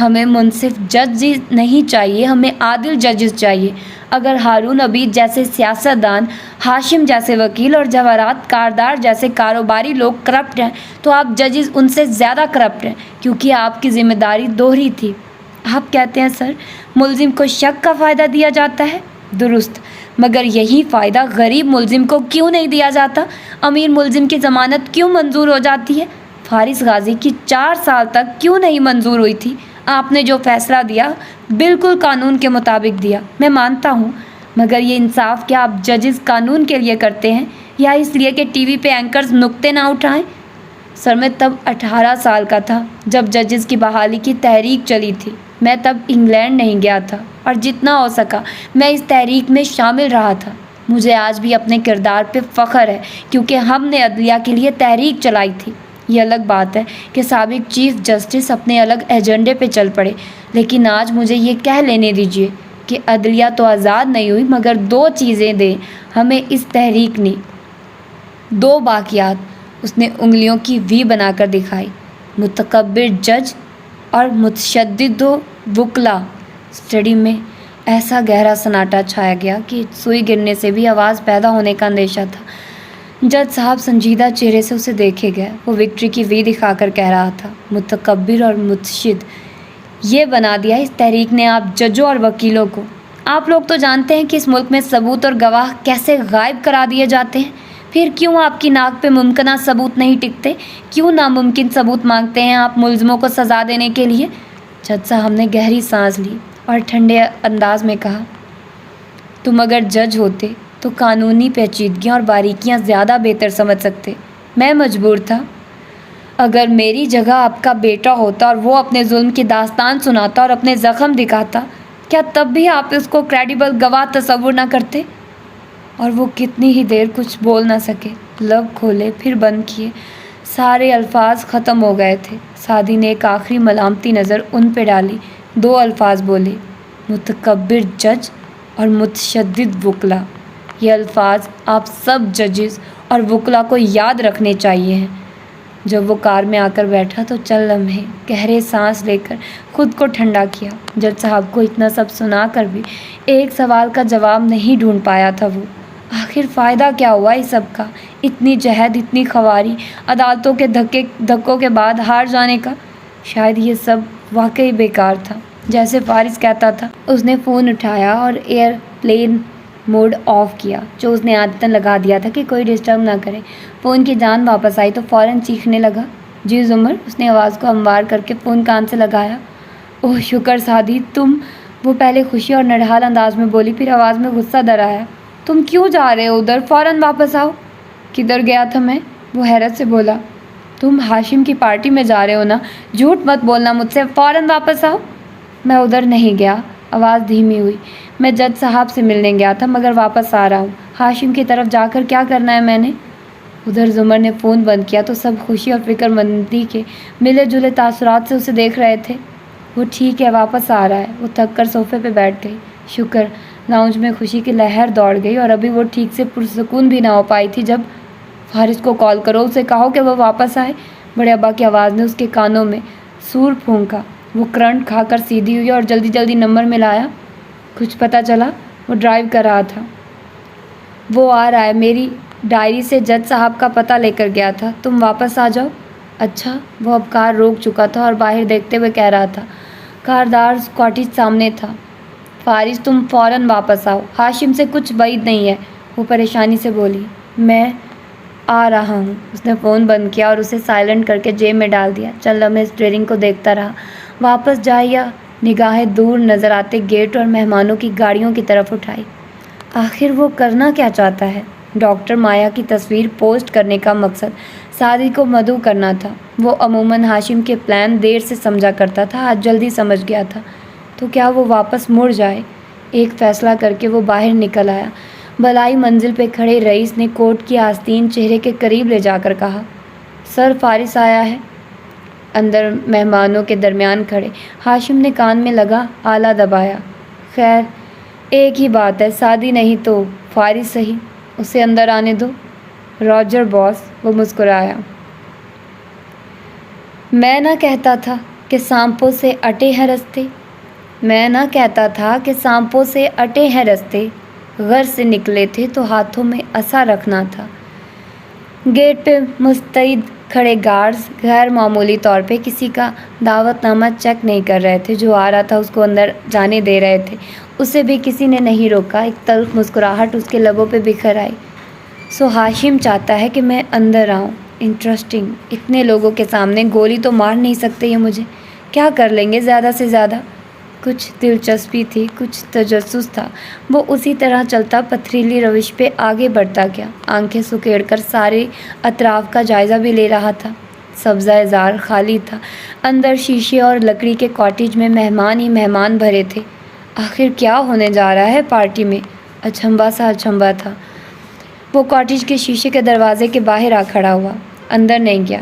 ہمیں منصف جج نہیں چاہیے، ہمیں عادل ججز چاہیے۔ اگر ہارون عبید جیسے سیاستدان، ہاشم جیسے وکیل اور جواہرات کاردار جیسے کاروباری لوگ کرپٹ ہیں تو آپ ججز ان سے زیادہ کرپٹ ہیں، کیونکہ آپ کی ذمہ داری دوہری تھی۔ آپ کہتے ہیں سر ملزم کو شک کا فائدہ دیا جاتا ہے، درست، مگر یہی فائدہ غریب ملزم کو کیوں نہیں دیا جاتا؟ امیر ملزم کی ضمانت کیوں منظور ہو جاتی ہے؟ فارس غازی کی 4 سال تک کیوں نہیں منظور ہوئی تھی؟ آپ نے جو فیصلہ دیا بالکل قانون کے مطابق دیا، میں مانتا ہوں، مگر یہ انصاف کیا آپ ججز قانون کے لیے کرتے ہیں یا اس لیے کہ ٹی وی پہ اینکرز نکتے نہ اٹھائیں؟ سر میں تب 18 سال کا تھا جب ججز کی بحالی کی تحریک چلی تھی۔ میں تب انگلینڈ نہیں گیا تھا اور جتنا ہو سکا میں اس تحریک میں شامل رہا تھا۔ مجھے آج بھی اپنے کردار پہ فخر ہے کیونکہ ہم نے عدلیہ کے لیے تحریک چلائی تھی۔ یہ الگ بات ہے کہ سابق چیف جسٹس اپنے الگ ایجنڈے پہ چل پڑے، لیکن آج مجھے یہ کہہ لینے دیجیے کہ عدلیہ تو آزاد نہیں ہوئی، مگر 2 چیزیں دیں ہمیں اس تحریک نے، 2 باقیات۔ اس نے انگلیوں کی وی بنا کر دکھائی، متکبر جج اور متشدد وکلا۔ اسٹڈی میں ایسا گہرا سناٹا چھایا گیا کہ سوئی گرنے سے بھی آواز پیدا ہونے کا اندیشہ تھا۔ جج صاحب سنجیدہ چہرے سے اسے دیکھے گئے۔ وہ وکٹری کی وی دکھا کر کہہ رہا تھا، متکبر اور متشدد، یہ بنا دیا اس تحریک نے آپ ججوں اور وکیلوں کو۔ آپ لوگ تو جانتے ہیں کہ اس ملک میں ثبوت اور گواہ کیسے غائب کرا دیے جاتے ہیں، پھر کیوں آپ کی ناک پہ ممکنہ ثبوت نہیں ٹکتے؟ کیوں ناممکن ثبوت مانگتے ہیں آپ ملزموں کو سزا دینے کے لیے؟ جج صاحب نے گہری سانس لی اور ٹھنڈے انداز میں کہا، تم اگر جج ہوتے تو قانونی پیچیدگیاں اور باریکیاں زیادہ بہتر سمجھ سکتے۔ میں مجبور تھا۔ اگر میری جگہ آپ کا بیٹا ہوتا اور وہ اپنے ظلم کی داستان سناتا اور اپنے زخم دکھاتا، کیا تب بھی آپ اس کو کریڈیبل گواہ تصور نہ کرتے؟ اور وہ کتنی ہی دیر کچھ بول نہ سکے، لب کھولے پھر بند کیے، سارے الفاظ ختم ہو گئے تھے۔ سعدی نے ایک آخری ملامتی نظر ان پہ ڈالی، 2 الفاظ بولے، متکبر جج اور متشدد وکلا۔ یہ الفاظ آپ سب ججز اور وکلا کو یاد رکھنے چاہیے ہیں۔ جب وہ کار میں آ کر بیٹھا تو چند لمحے گہرے سانس لے کر خود کو ٹھنڈا کیا۔ جج صاحب کو اتنا سب سنا کر بھی ایک سوال کا جواب نہیں ڈھونڈ پایا تھا وہ۔ آخر فائدہ کیا ہوا اس سب کا؟ اتنی جہد، اتنی خواری، عدالتوں کے دھکوں کے بعد ہار جانے کا؟ شاید یہ سب واقعی بیکار تھا، جیسے فارس کہتا تھا۔ اس نے فون اٹھایا اور ایئر پلین موڈ آف کیا، جو اس نے عادتاً لگا دیا تھا کہ کوئی ڈسٹرب نہ کرے۔ فون کی جان واپس آئی تو فوراً چیخنے لگا، جی زمر۔ اس نے آواز کو ہموار کر کے فون کان سے لگایا۔ اوہ شکر سعدی، تم؟ وہ پہلے خوشی اور نڈھال انداز میں بولی، پھر آواز میں غصہ در آیا۔ تم کیوں جا رہے ہو ادھر؟ فوراً واپس آؤ۔ کدھر گیا تھا میں؟ وہ حیرت سے بولا۔ تم ہاشم کی پارٹی میں جا رہے ہو نا؟ جھوٹ مت بولنا مجھ سے، فوراً واپس آؤ۔ میں ادھر نہیں گیا۔ آواز دھیمی ہوئی۔ میں جج صاحب سے ملنے گیا تھا مگر واپس آ رہا ہوں۔ ہاشم کی طرف جا کر کیا کرنا ہے میں نے؟ ادھر زمر نے فون بند کیا تو سب خوشی اور فکر مندی کے ملے جلے تاثرات سے اسے دیکھ رہے تھے۔ وہ ٹھیک ہے، واپس آ رہا ہے۔ وہ تھک کر صوفے پہ بیٹھ گئی۔ شکر۔ لاؤنج میں خوشی کی لہر دوڑ گئی اور ابھی وہ ٹھیک سے پرسکون بھی نہ ہو پائی تھی جب فارس کو کال کرو، اسے کہو کہ وہ واپس آئے۔ بڑے ابا کی آواز نے اس کے کانوں میں سور پھونکا۔ وہ کرنٹ کھا کر سیدھی ہوئی اور جلدی جلدی نمبر ملایا۔ کچھ پتہ چلا؟ وہ ڈرائیو کر رہا تھا۔ وہ آ رہا ہے، میری ڈائری سے جج صاحب کا پتہ لے کر گیا تھا، تم واپس آ جاؤ۔ اچھا۔ وہ اب کار روک چکا تھا اور باہر دیکھتے ہوئے کہہ رہا تھا، کاردار کاٹیج سامنے تھا۔ فارس تم فوراً واپس آؤ، ہاشم سے کچھ بعید نہیں ہے۔ وہ پریشانی سے بولی، میں آ رہا ہوں۔ اس نے فون بند کیا اور اسے سائلنٹ کر کے جیب میں ڈال دیا۔ چند لمحے اسٹیئرنگ کو دیکھتا رہا، واپس جائے یا نگاہیں دور نظر آتے گیٹ اور مہمانوں کی گاڑیوں کی طرف اٹھائی۔ آخر وہ کرنا کیا چاہتا ہے؟ ڈاکٹر مایا کی تصویر پوسٹ کرنے کا مقصد سعدی کو مدعو کرنا تھا۔ وہ عموماً ہاشم کے پلان دیر سے سمجھا کرتا تھا، آج جلدی سمجھ گیا تھا۔ تو کیا وہ واپس مڑ جائے؟ ایک فیصلہ کر کے وہ باہر نکل آیا۔ بلائی منزل پہ کھڑے رئیس نے کوٹ کی آستین چہرے کے قریب لے جا کر کہا، سر فارس آیا ہے۔ اندر مہمانوں کے درمیان کھڑے ہاشم نے کان میں لگا آلہ دبایا، خیر ایک ہی بات ہے، سعدی نہیں تو فارس صحیح، اسے اندر آنے دو۔ راجر باس۔ وہ مسکرایا۔ میں نہ کہتا تھا کہ سانپوں سے اٹے ہیں رستے، میں نہ کہتا تھا کہ سانپوں سے اٹے ہیں رستے، غر سے نکلے تھے تو ہاتھوں میں عصا رکھنا تھا۔ گیٹ پہ مستعد کھڑے گارڈز غیر معمولی طور پہ کسی کا دعوت نامہ چیک نہیں کر رہے تھے، جو آ رہا تھا اس کو اندر جانے دے رہے تھے۔ اسے بھی کسی نے نہیں روکا۔ ایک تلخ مسکراہٹ اس کے لبوں پہ بکھر آئی۔ سو ہاشم چاہتا ہے کہ میں اندر آؤں، انٹرسٹنگ۔ اتنے لوگوں کے سامنے گولی تو مار نہیں سکتے یہ مجھے، کیا کر لیں گے زیادہ سے زیادہ؟ کچھ دلچسپی تھی، کچھ تجسس تھا۔ وہ اسی طرح چلتا پتھریلی روش پہ آگے بڑھتا گیا، آنکھیں سکیڑ کر سارے اطراف کا جائزہ بھی لے رہا تھا۔ سبزہ زار خالی تھا، اندر شیشے اور لکڑی کے کاٹیج میں مہمان ہی مہمان بھرے تھے۔ آخر کیا ہونے جا رہا ہے پارٹی میں؟ اچنبھا سا اچنبھا تھا۔ وہ کاٹیج کے شیشے کے دروازے کے باہر آ کھڑا ہوا، اندر نہیں گیا۔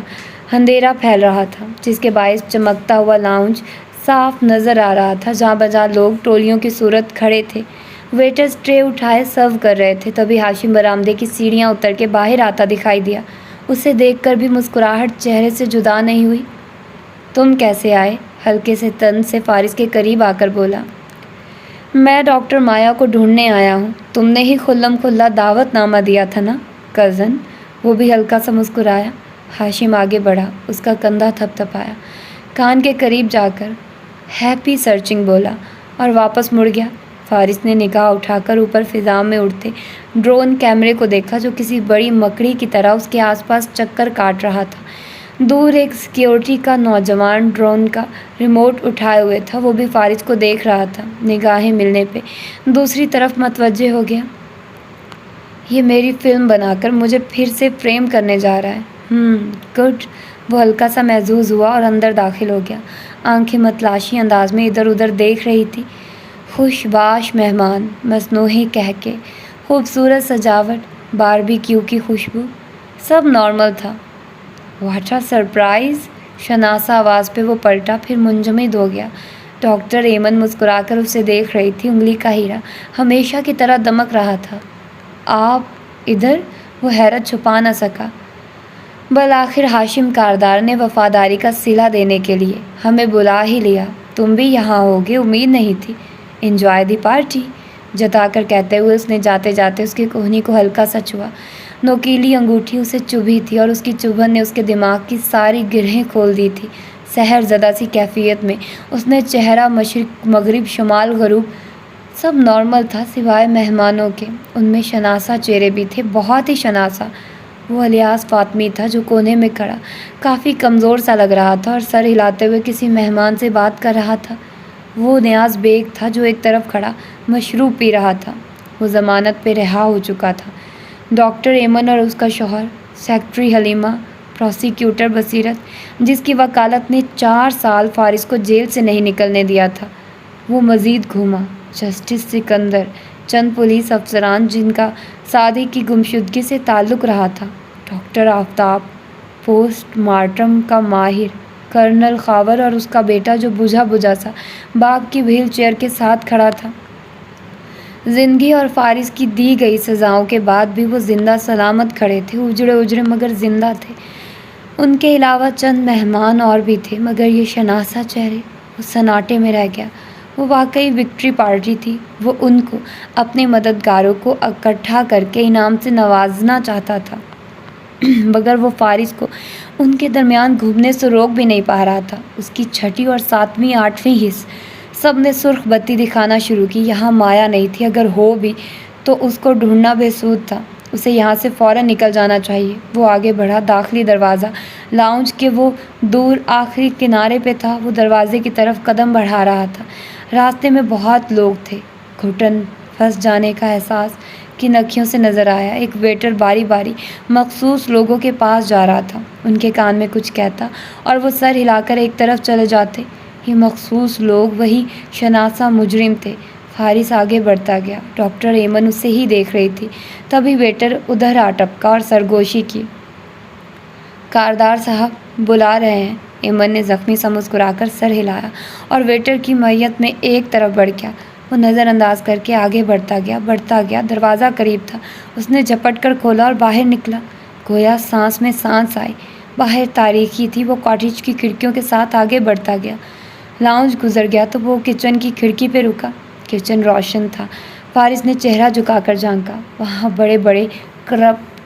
اندھیرا پھیل رہا تھا، جس کے باعث چمکتا ہوا لاؤنج صاف نظر آ رہا تھا، جہاں بجہاں لوگ ٹولیوں کی صورت کھڑے تھے۔ ویٹرز ٹرے اٹھائے سرو کر رہے تھے۔ تبھی ہاشم برآمدے کی سیڑھیاں اتر کے باہر آتا دکھائی دیا۔ اسے دیکھ کر بھی مسکراہٹ چہرے سے جدا نہیں ہوئی۔ تم کیسے آئے؟ ہلکے سے طنز سے فارس کے قریب آ کر بولا۔ میں ڈاکٹر مایا کو ڈھونڈنے آیا ہوں، تم نے ہی کھلم کھلا دعوت نامہ دیا تھا نا کزن؟ وہ بھی ہلکا سا مسکرایا۔ ہاشم آگے بڑھا، اس کا کندھا تھپ تھپایا، کان کے قریب جا کر ہیپی سرچنگ بولا اور واپس مڑ گیا۔ فارس نے نگاہ اٹھا کر اوپر فضا میں اڑتے ڈرون کیمرے کو دیکھا، جو کسی بڑی مکڑی کی طرح اس کے آس پاس چکر کاٹ رہا تھا۔ دور ایک سیکیورٹی کا نوجوان ڈرون کا ریموٹ اٹھائے ہوئے تھا، وہ بھی فارس کو دیکھ رہا تھا۔ نگاہیں ملنے پہ دوسری طرف متوجہ ہو گیا۔ یہ میری فلم بنا کر مجھے پھر سے فریم کرنے جا رہا ہے۔ گڈ۔ وہ ہلکا سا محظوظ ہوا اور اندر داخل ہو گیا۔ آنکھیں متلاشی انداز میں ادھر ادھر دیکھ رہی تھی۔ خوش باش مہمان، مصنوعی کہکے، خوبصورت سجاوٹ، باربیکیو کی خوشبو، سب نارمل تھا۔ What a surprise! شناسا آواز پہ وہ پلٹا، پھر منجمد ہو گیا۔ ڈاکٹر ایمن مسکرا کر اسے دیکھ رہی تھی، انگلی کا ہیرا ہمیشہ کی طرح دمک رہا تھا۔ آپ ادھر؟ وہ حیرت چھپا نہ سکا۔ بالآخر ہاشم کاردار نے وفاداری کا صلہ دینے کے لیے ہمیں بلا ہی لیا۔ تم بھی یہاں ہوگے، امید نہیں تھی۔ انجوائے دی پارٹی، جتا کر کہتے ہوئے اس نے جاتے جاتے اس کی کوہنی کو ہلکا سا چھوا۔ نوکیلی انگوٹھی اسے چبھی تھی اور اس کی چبھن نے اس کے دماغ کی ساری گرہیں کھول دی تھی۔ سحر زدہ سی کیفیت میں اس نے چہرہ، مشرق مغرب شمال غروب سب نارمل تھا سوائے مہمانوں کے۔ ان میں شناسا چہرے بھی تھے، بہت ہی شناسا۔ وہ الیاس فاطمی تھا جو کونے میں کھڑا کافی کمزور سا لگ رہا تھا اور سر ہلاتے ہوئے کسی مہمان سے بات کر رہا تھا۔ وہ نیاز بیگ تھا جو ایک طرف کھڑا مشروب پی رہا تھا۔ وہ ضمانت پہ رہا ہو چکا تھا۔ ڈاکٹر ایمن اور اس کا شوہر، سیکرٹری حلیمہ، پروسیکیوٹر بصیرت، جس کی وکالت نے 4 سال فارس کو جیل سے نہیں نکلنے دیا تھا، وہ مزید گھوما۔ جسٹس سکندر، چند پولیس افسران جن کا سعدی کی گمشدگی سے تعلق رہا تھا، ڈاکٹر آفتاب، پوسٹ مارٹم کا ماہر، کرنل خاور اور اس کا بیٹا جو بجھا بجھا سا باپ کی وہیل چیئر کے ساتھ کھڑا تھا۔ زندگی اور فارس کی دی گئی سزاؤں کے بعد بھی وہ زندہ سلامت کھڑے تھے، اجڑے اجڑے مگر زندہ تھے۔ ان کے علاوہ چند مہمان اور بھی تھے، مگر یہ شناسا چہرے، وہ سناٹے میں رہ گیا۔ وہ واقعی وکٹری پارٹی تھی۔ وہ ان کو، اپنے مددگاروں کو اکٹھا کر کے انعام سے نوازنا چاہتا تھا، مگر وہ فارس کو ان کے درمیان گھومنے سے روک بھی نہیں پا رہا تھا۔ اس کی 6 اور 7ویں 8ویں حص سب نے سرخ بتی دکھانا شروع کی۔ یہاں مایا نہیں تھی، اگر ہو بھی تو اس کو ڈھونڈنا بے سود تھا۔ اسے یہاں سے فوراً نکل جانا چاہیے۔ وہ آگے بڑھا، داخلی دروازہ لاؤنج کے وہ دور آخری کنارے پہ تھا۔ وہ دروازے کی طرف قدم بڑھا رہا تھا۔ راستے میں بہت لوگ تھے۔ گھٹن پھنس جانے کا احساس کی نکھیوں سے نظر آیا۔ ایک ویٹر باری باری مخصوص لوگوں کے پاس جا رہا تھا، ان کے کان میں کچھ کہتا اور وہ سر ہلا کر ایک طرف چلے جاتے۔ یہ مخصوص لوگ وہی شناسا مجرم تھے۔ فارس آگے بڑھتا گیا۔ ڈاکٹر ایمن اسے ہی دیکھ رہی تھی۔ تبھی ویٹر ادھر آ ٹپکا اور سرگوشی کی۔ کاردار صاحب بلا رہے ہیں۔ ایمن نے زخمی سا مسکرا کر سر ہلایا اور ویٹر کی معیت میں ایک طرف بڑھ گیا۔ وہ نظر انداز کر کے آگے بڑھتا گیا۔ دروازہ قریب تھا۔ اس نے جھپٹ کر کھولا اور باہر نکلا۔ گویا سانس میں سانس آئی۔ باہر تاریکی تھی۔ وہ کاٹیج کی کھڑکیوں کے ساتھ آگے بڑھتا گیا۔ لاؤنج گزر گیا تو وہ کچن کی کھڑکی پہ رکا۔ کچن روشن تھا۔ فارس نے چہرہ جھکا کر جھانکا۔ وہاں بڑے بڑے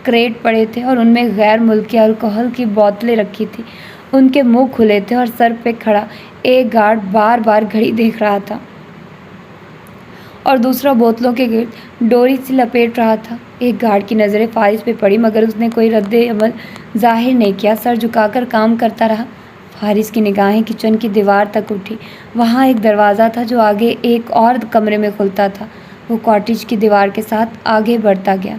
کریٹ پڑے تھے اور ان میں غیر ملکی الکوہل کی بوتلیں رکھی تھیں۔ ان کے منہ کھلے تھے اور سر پہ کھڑا ایک گارڈ بار بار گھڑی دیکھ رہا تھا اور دوسرا بوتلوں کے گرد ڈوری سے لپیٹ رہا تھا۔ ایک گارڈ کی نظریں فارس پہ پڑی مگر اس نے کوئی رد عمل ظاہر نہیں کیا، سر جھکا کر کام کرتا رہا۔ فارس کی نگاہیں کچن کی دیوار تک اٹھی۔ وہاں ایک دروازہ تھا جو آگے ایک اور کمرے میں کھلتا تھا۔ وہ کاٹیج کی دیوار کے ساتھ آگے بڑھتا گیا۔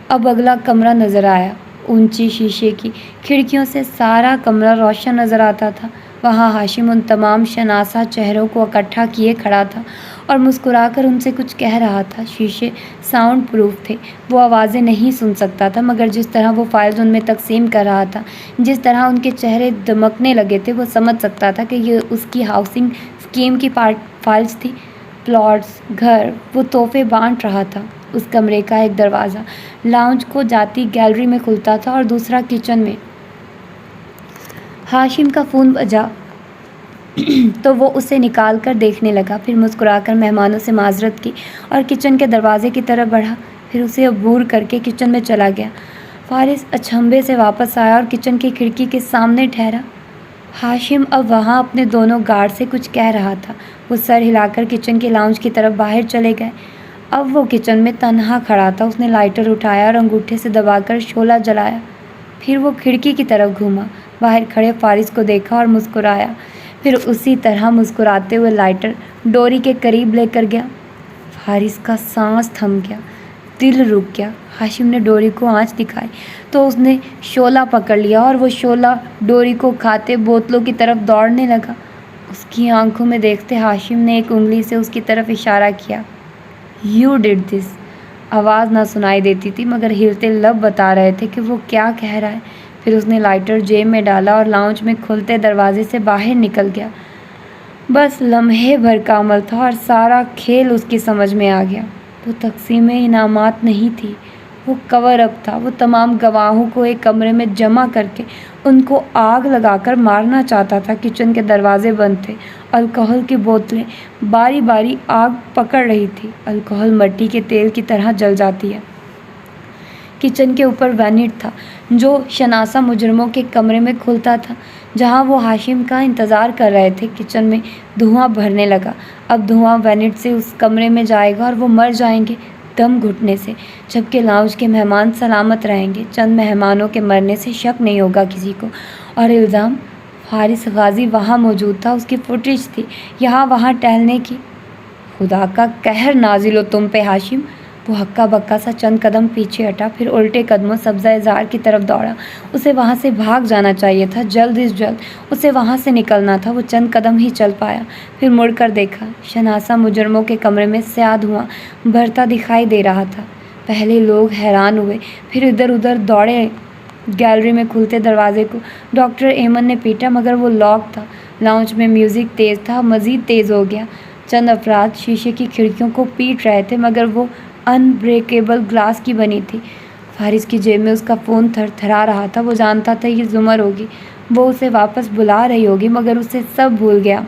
اب اگلا کمرہ نظر آیا۔ اونچی شیشے کی کھڑکیوں سے سارا کمرہ روشن نظر آتا تھا۔ وہاں ہاشم ان تمام شناسا چہروں کو اکٹھا کیے کھڑا تھا اور مسکرا کر ان سے کچھ کہہ رہا تھا۔ شیشے ساؤنڈ پروف تھے۔ وہ آوازیں نہیں سن سکتا تھا، مگر جس طرح وہ فائلز ان میں تقسیم کر رہا تھا، جس طرح ان کے چہرے دمکنے لگے تھے، وہ سمجھ سکتا تھا کہ یہ اس کی ہاؤسنگ اسکیم کی فائلز تھی۔ پلاٹس، گھر، وہ تحفے بانٹ رہا تھا۔ اس کمرے کا ایک دروازہ لاؤنج کو جاتی گیلری میں کھلتا تھا اور دوسرا کچن میں۔ ہاشم کا فون بجا تو وہ اسے نکال کر دیکھنے لگا، پھر مسکرا کر مہمانوں سے معذرت کی اور کچن کے دروازے کی طرف بڑھا، پھر اسے عبور کر کے کچن میں چلا گیا۔ فارس اچنبھے سے واپس آیا اور کچن کی کھڑکی کے سامنے ٹھہرا۔ ہاشم اب وہاں اپنے دونوں گارڈ سے کچھ کہہ رہا تھا۔ وہ سر ہلا کر کچن کے لاؤنج کی طرف باہر چلے گئے۔ اب وہ کچن میں تنہا کھڑا تھا۔ اس نے لائٹر اٹھایا اور انگوٹھے سے دبا کر شعلہ جلایا۔ پھر وہ کھڑکی کی طرف گھوما، باہر کھڑے فارس کو دیکھا اور مسکرایا، پھر اسی طرح مسکراتے ہوئے لائٹر ڈوری کے قریب لے کر گیا۔ فارس کا سانس تھم گیا، دل رک گیا۔ ہاشم نے ڈوری کو آنچ دکھائی تو اس نے شعلہ پکڑ لیا اور وہ شعلہ ڈوری کو کھاتے بوتلوں کی طرف دوڑنے لگا۔ اس کی آنکھوں میں دیکھتے ہاشم نے ایک انگلی سے اس کی طرف اشارہ کیا۔ "You did this." آواز نہ سنائی دیتی تھی مگر ہلتے لب بتا رہے تھے کہ وہ کیا کہہ رہا ہے۔ پھر اس نے لائٹر جیب میں ڈالا اور لاؤنج میں کھلتے دروازے سے باہر نکل گیا۔ بس لمحے بھر کا عمل تھا اور سارا کھیل اس کی سمجھ میں آ گیا۔ وہ تقسیم انعامات نہیں تھی، وہ کور اپ تھا۔ وہ تمام گواہوں کو ایک کمرے میں جمع کر کے ان کو آگ لگا کر مارنا چاہتا تھا۔ کچن کے دروازے بند تھے، الکحل کی بوتلیں باری باری آگ پکڑ رہی تھی۔ الکحل مٹی کے تیل کی طرح جل جاتی ہے۔ کچن کے اوپر وینٹ تھا جو شناسہ مجرموں کے کمرے میں کھلتا تھا، جہاں وہ ہاشم کا انتظار کر رہے تھے۔ کچن میں دھواں بھرنے لگا۔ اب دھواں وینٹ سے اس کمرے میں جائے گا اور وہ مر جائیں گے دم گھٹنے سے، جبکہ لاؤنج کے مہمان سلامت رہیں گے۔ چند مہمانوں کے مرنے سے شک نہیں ہوگا کسی کو، اور الزام فارس غازی وہاں موجود تھا، اس کی فوٹیج تھی یہاں وہاں ٹہلنے کی۔ خدا کا قہر نازل ہو تم پہ ہاشم۔ وہ ہکا بکا سا چند قدم پیچھے ہٹا، پھر الٹے قدموں سبزہ زار کی طرف دوڑا۔ اسے وہاں سے بھاگ جانا چاہیے تھا، جلد از جلد اسے وہاں سے نکلنا تھا۔ وہ چند قدم ہی چل پایا، پھر مڑ کر دیکھا۔ شناسہ مجرموں کے کمرے میں سیاہ دھواں بھرتا دکھائی دے رہا تھا۔ پہلے لوگ حیران ہوئے، پھر ادھر ادھر دوڑے گیلری میں کھلتے دروازے کو ڈاکٹر ایمن نے پیٹا، مگر وہ لاک تھا۔ لاؤنج میں میوزک تیز تھا، مزید تیز ہو گیا۔ چند افراد شیشے کی کھڑکیوں کو پیٹ رہے تھے، مگر وہ ان بریکیبل گلاس کی بنی تھی۔ فارس کی جیب میں اس کا فون تھر تھرا رہا تھا۔ وہ جانتا تھا یہ زمر ہوگی، وہ اسے واپس بلا رہی ہوگی، مگر اسے سب بھول گیا۔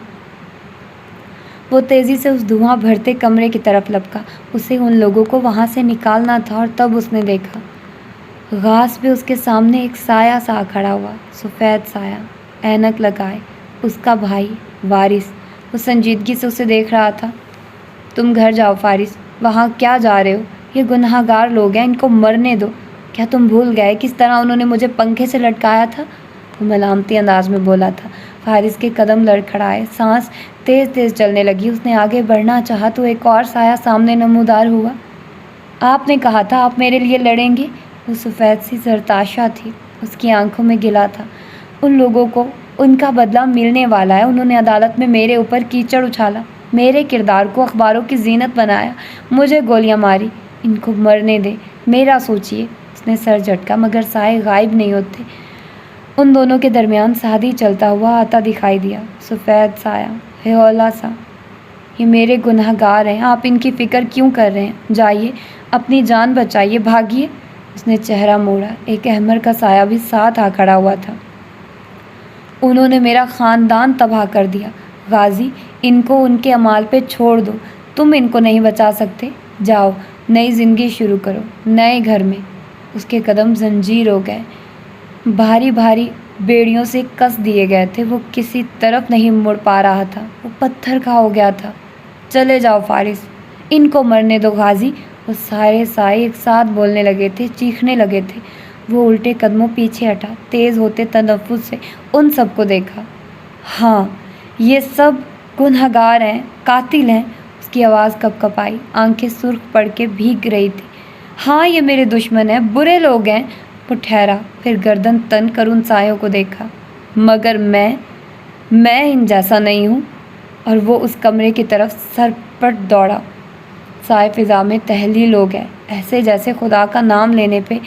وہ تیزی سے اس دھواں بھرتے کمرے کی طرف لپکا۔ اسے ان لوگوں کو وہاں سے نکالنا تھا، اور تب اس نے دیکھا غاز پہ اس کے سامنے ایک سایہ سا کھڑا ہوا، سفید سایہ، اینک لگائے، اس کا بھائی وارث۔ وہ سنجیدگی سے اسے دیکھ رہا تھا۔ تم گھر جاؤ فارس، وہاں کیا جا رہے ہو؟ یہ گناہ گار لوگ ہیں، ان کو مرنے دو۔ کیا تم بھول گئے کس طرح انہوں نے مجھے پنکھے سے لٹکایا تھا؟ وہ ملامتی انداز میں بولا تھا۔ فارس کے قدم لڑکھڑائے، سانس تیز تیز چلنے لگی۔ اس نے آگے بڑھنا چاہا تو ایک اور سایہ سامنے نمودار ہوا۔ آپ نے کہا تھا آپ میرے لیے لڑیں گے۔ وہ سفید سی زرتاشا تھی، اس کی آنکھوں میں گلا تھا۔ ان لوگوں کو ان کا بدلہ ملنے والا ہے۔ انہوں نے عدالت میں میرے اوپر کیچڑ اچھالا، میرے کردار کو اخباروں کی زینت بنایا، مجھے گولیاں ماری۔ ان کو مرنے دیں، میرا سوچیے۔ اس نے سر جھٹکا، مگر سائے غائب نہیں ہوتے۔ ان دونوں کے درمیان سعدی چلتا ہوا آتا دکھائی دیا، سفید سایہ، ہیولا سا۔ یہ میرے گناہ گار ہیں، آپ ان کی فکر کیوں کر رہے ہیں؟ جائیے، اپنی جان بچائیے، بھاگیے۔ اس نے چہرہ موڑا، ایک احمر کا سایہ بھی ساتھ آ کھڑا ہوا تھا۔ انہوں نے میرا خاندان تباہ کر دیا۔ غازی، ان کو ان کے اعمال پہ چھوڑ دو، تم ان کو نہیں بچا سکتے۔ جاؤ، نئی زندگی شروع کرو، نئے گھر میں۔ اس کے قدم زنجیر ہو گئے، بھاری بھاری بیڑیوں سے کس دیے گئے تھے۔ وہ کسی طرف نہیں مڑ پا رہا تھا، وہ پتھر کا ہو گیا تھا۔ چلے جاؤ فارس، ان کو مرنے دو غازی۔ وہ سارے سائے ایک ساتھ بولنے لگے تھے، چیخنے لگے تھے۔ وہ الٹے قدموں پیچھے ہٹا، تیز ہوتے تنفس سے ان سب کو دیکھا۔ ہاں، یہ سب گناہ گار ہیں، قاتل ہیں۔ اس کی آواز کپ کپ آئی، آنکھیں سرخ پڑ کے بھیگ رہی تھی۔ ہاں، یہ میرے دشمن ہیں، برے لوگ ہیں۔ وہ ٹھہرا، پھر گردن تن کر ان سایوں کو دیکھا۔ مگر میں ان جیسا نہیں ہوں۔ اور وہ اس کمرے کی طرف سرپٹ دوڑا۔ سائے فضا میں تحلیل ہو گئے، ایسے جیسے خدا کا نام لینے پہ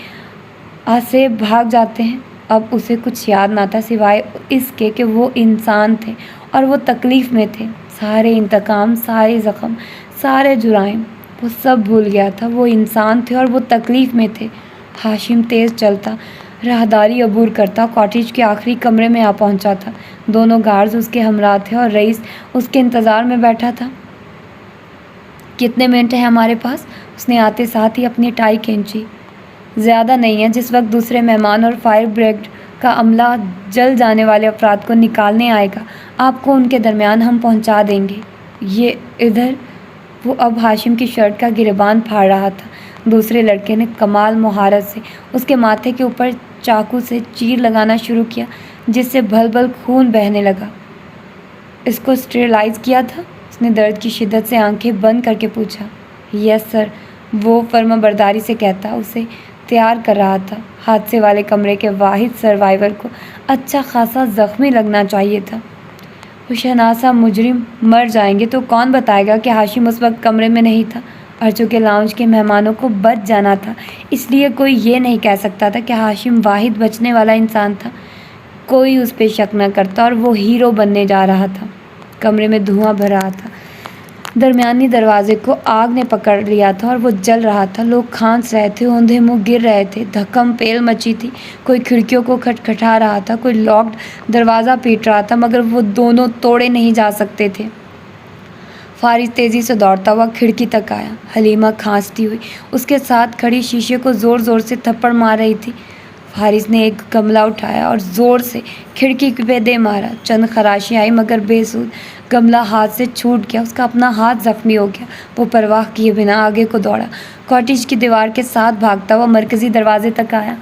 آسے بھاگ جاتے ہیں۔ اب اسے کچھ یاد نہ تھا سوائے اس کے کہ وہ انسان تھے اور وہ تکلیف میں تھے۔ سارے انتقام، سارے زخم، سارے جرائم، وہ سب بھول گیا تھا۔ وہ انسان تھے اور وہ تکلیف میں تھے۔ ہاشم تیز چلتا، راہداری عبور کرتا، کاٹیج کے آخری کمرے میں آ پہنچا تھا۔ دونوں گارڈز اس کے ہمراہ تھے اور رئیس اس کے انتظار میں بیٹھا تھا۔ کتنے منٹ ہیں ہمارے پاس؟ اس نے آتے ساتھ ہی اپنی ٹائی کھینچی۔ زیادہ نہیں ہے، جس وقت دوسرے مہمان اور فائر بریگیڈ کا عملہ جل جانے والے افراد کو نکالنے آئے گا، آپ کو ان کے درمیان ہم پہنچا دیں گے۔ یہ ادھر۔ وہ اب ہاشم کی شرٹ کا گریبان پھاڑ رہا تھا۔ دوسرے لڑکے نے کمال مہارت سے اس کے ماتھے کے اوپر چاقو سے چیر لگانا شروع کیا، جس سے بھل بھل خون بہنے لگا۔ اس کو اسٹیرلائز کیا تھا؟ اس نے درد کی شدت سے آنکھیں بند کر کے پوچھا۔ یس سر، وہ فرما برداری سے کہتا اسے تیار کر رہا تھا۔ حادثے والے کمرے کے واحد سروائیور کو اچھا خاصا زخمی لگنا چاہیے تھا۔ وہ شناسہ مجرم مر جائیں گے تو کون بتائے گا کہ ہاشم اس وقت کمرے میں نہیں تھا؟ اور چونکہ لاؤنج کے مہمانوں کو بچ جانا تھا، اس لیے کوئی یہ نہیں کہہ سکتا تھا کہ ہاشم واحد بچنے والا انسان تھا۔ کوئی اس پہ شک نہ کرتا اور وہ ہیرو بننے جا رہا تھا۔ کمرے میں دھواں بھر رہا تھا، درمیانی دروازے کو آگ نے پکڑ لیا تھا اور وہ جل رہا تھا۔ لوگ کھانس رہے تھے، اوندھے منہ گر رہے تھے، دھکم پیل مچی تھی۔ کوئی کھڑکیوں کو کھٹکھٹا رہا تھا، کوئی لاکڈ دروازہ پیٹ رہا تھا، مگر وہ دونوں توڑے نہیں جا سکتے تھے۔ فارس تیزی سے دوڑتا ہوا کھڑکی تک آیا۔ حلیمہ کھانستی ہوئی اس کے ساتھ کھڑی شیشے کو زور زور سے تھپڑ مار رہی تھی۔ فارس نے ایک گملہ اٹھایا اور زور سے کھڑکی پہ دے مارا۔ چند خراشیں آئی مگر بے سود۔ گملہ ہاتھ سے چھوٹ گیا، اس کا اپنا ہاتھ زخمی ہو گیا۔ وہ پرواہ کیے بنا آگے کو دوڑا، کاٹیج کی دیوار کے ساتھ بھاگتا ہوا مرکزی دروازے تک آیا۔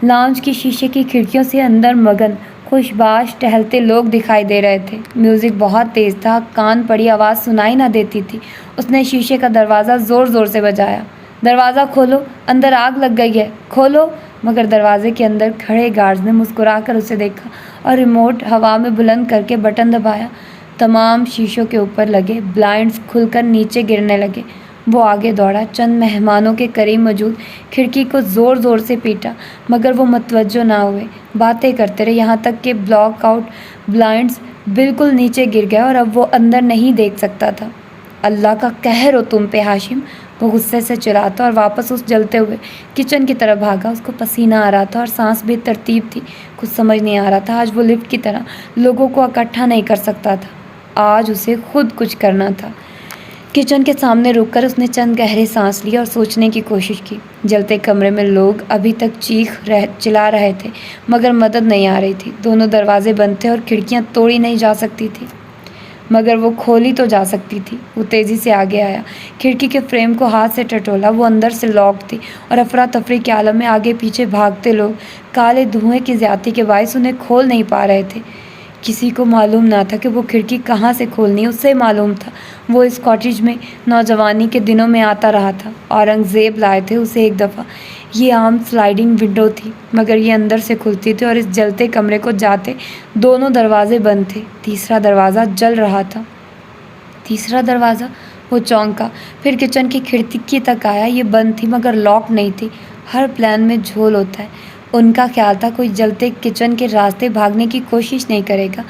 لاؤنج کی شیشے کی کھڑکیوں سے اندر مگن خوش باش ٹہلتے لوگ دکھائی دے رہے تھے۔ میوزک بہت تیز تھا، کان پڑی آواز سنائی نہ دیتی تھی۔ اس نے شیشے کا دروازہ زور زور سے بجایا۔ دروازہ کھولو، اندر آگ لگ گئی ہے، کھولو۔ مگر دروازے کے اندر کھڑے گارڈز نے مسکرا کر اسے دیکھا اور ریموٹ ہوا میں بلند کر کے بٹن دبایا۔ تمام شیشوں کے اوپر لگے بلائنڈز کھل کر نیچے گرنے لگے۔ وہ آگے دوڑا، چند مہمانوں کے قریب موجود کھڑکی کو زور زور سے پیٹا، مگر وہ متوجہ نہ ہوئے۔ باتیں کرتے رہے یہاں تک کہ بلاک آؤٹ بلائنڈز بالکل نیچے گر گئے اور اب وہ اندر نہیں دیکھ سکتا تھا۔ اللہ کا قہر ہو تم پہ ہاشم، وہ غصے سے چلاتا اور واپس اس جلتے ہوئے کچن کی طرف بھاگا۔ اس کو پسینہ آ رہا تھا اور سانس بے ترتیب تھی۔ کچھ سمجھ نہیں آ رہا تھا۔ آج وہ لفٹ کی طرح لوگوں کو اکٹھا نہیں کر سکتا تھا، آج اسے خود کچھ کرنا تھا۔ کچن کے سامنے رک کر اس نے چند گہرے سانس لیے اور سوچنے کی کوشش کی۔ جلتے کمرے میں لوگ ابھی تک چلا رہے تھے مگر مدد نہیں آ رہی تھی۔ دونوں دروازے بند تھے اور کھڑکیاں توڑی نہیں جا سکتی تھی، مگر وہ کھولی تو جا سکتی تھی۔ وہ تیزی سے آگے آیا، کھڑکی کے فریم کو ہاتھ سے ٹٹولا۔ وہ اندر سے لاک تھی اور افراتفری کے عالم میں آگے پیچھے بھاگتے لوگ کالے دھوئیں کی زیادتی کے باعث انہیں کھول نہیں پا رہے تھے۔ کسی کو معلوم نہ تھا کہ وہ کھڑکی کہاں سے کھولنی ہے۔ اسے معلوم تھا، وہ اس کاٹیج میں نوجوانی کے دنوں میں آتا رہا تھا۔ اورنگزیب لائے تھے اسے ایک دفعہ۔ یہ عام سلائڈنگ ونڈو تھی مگر یہ اندر سے کھلتی تھی اور اس جلتے کمرے کو جاتے دونوں دروازے بند تھے۔ تیسرا دروازہ جل رہا تھا۔ تیسرا دروازہ؟ وہ چونکا، پھر کچن کی کھڑکی تک آیا۔ یہ بند تھی مگر لاک نہیں تھی۔ ہر پلان میں جھول ہوتا ہے۔ ان کا خیال تھا کوئی جلتے کچن کے راستے بھاگنے کی کوشش نہیں کرے گا،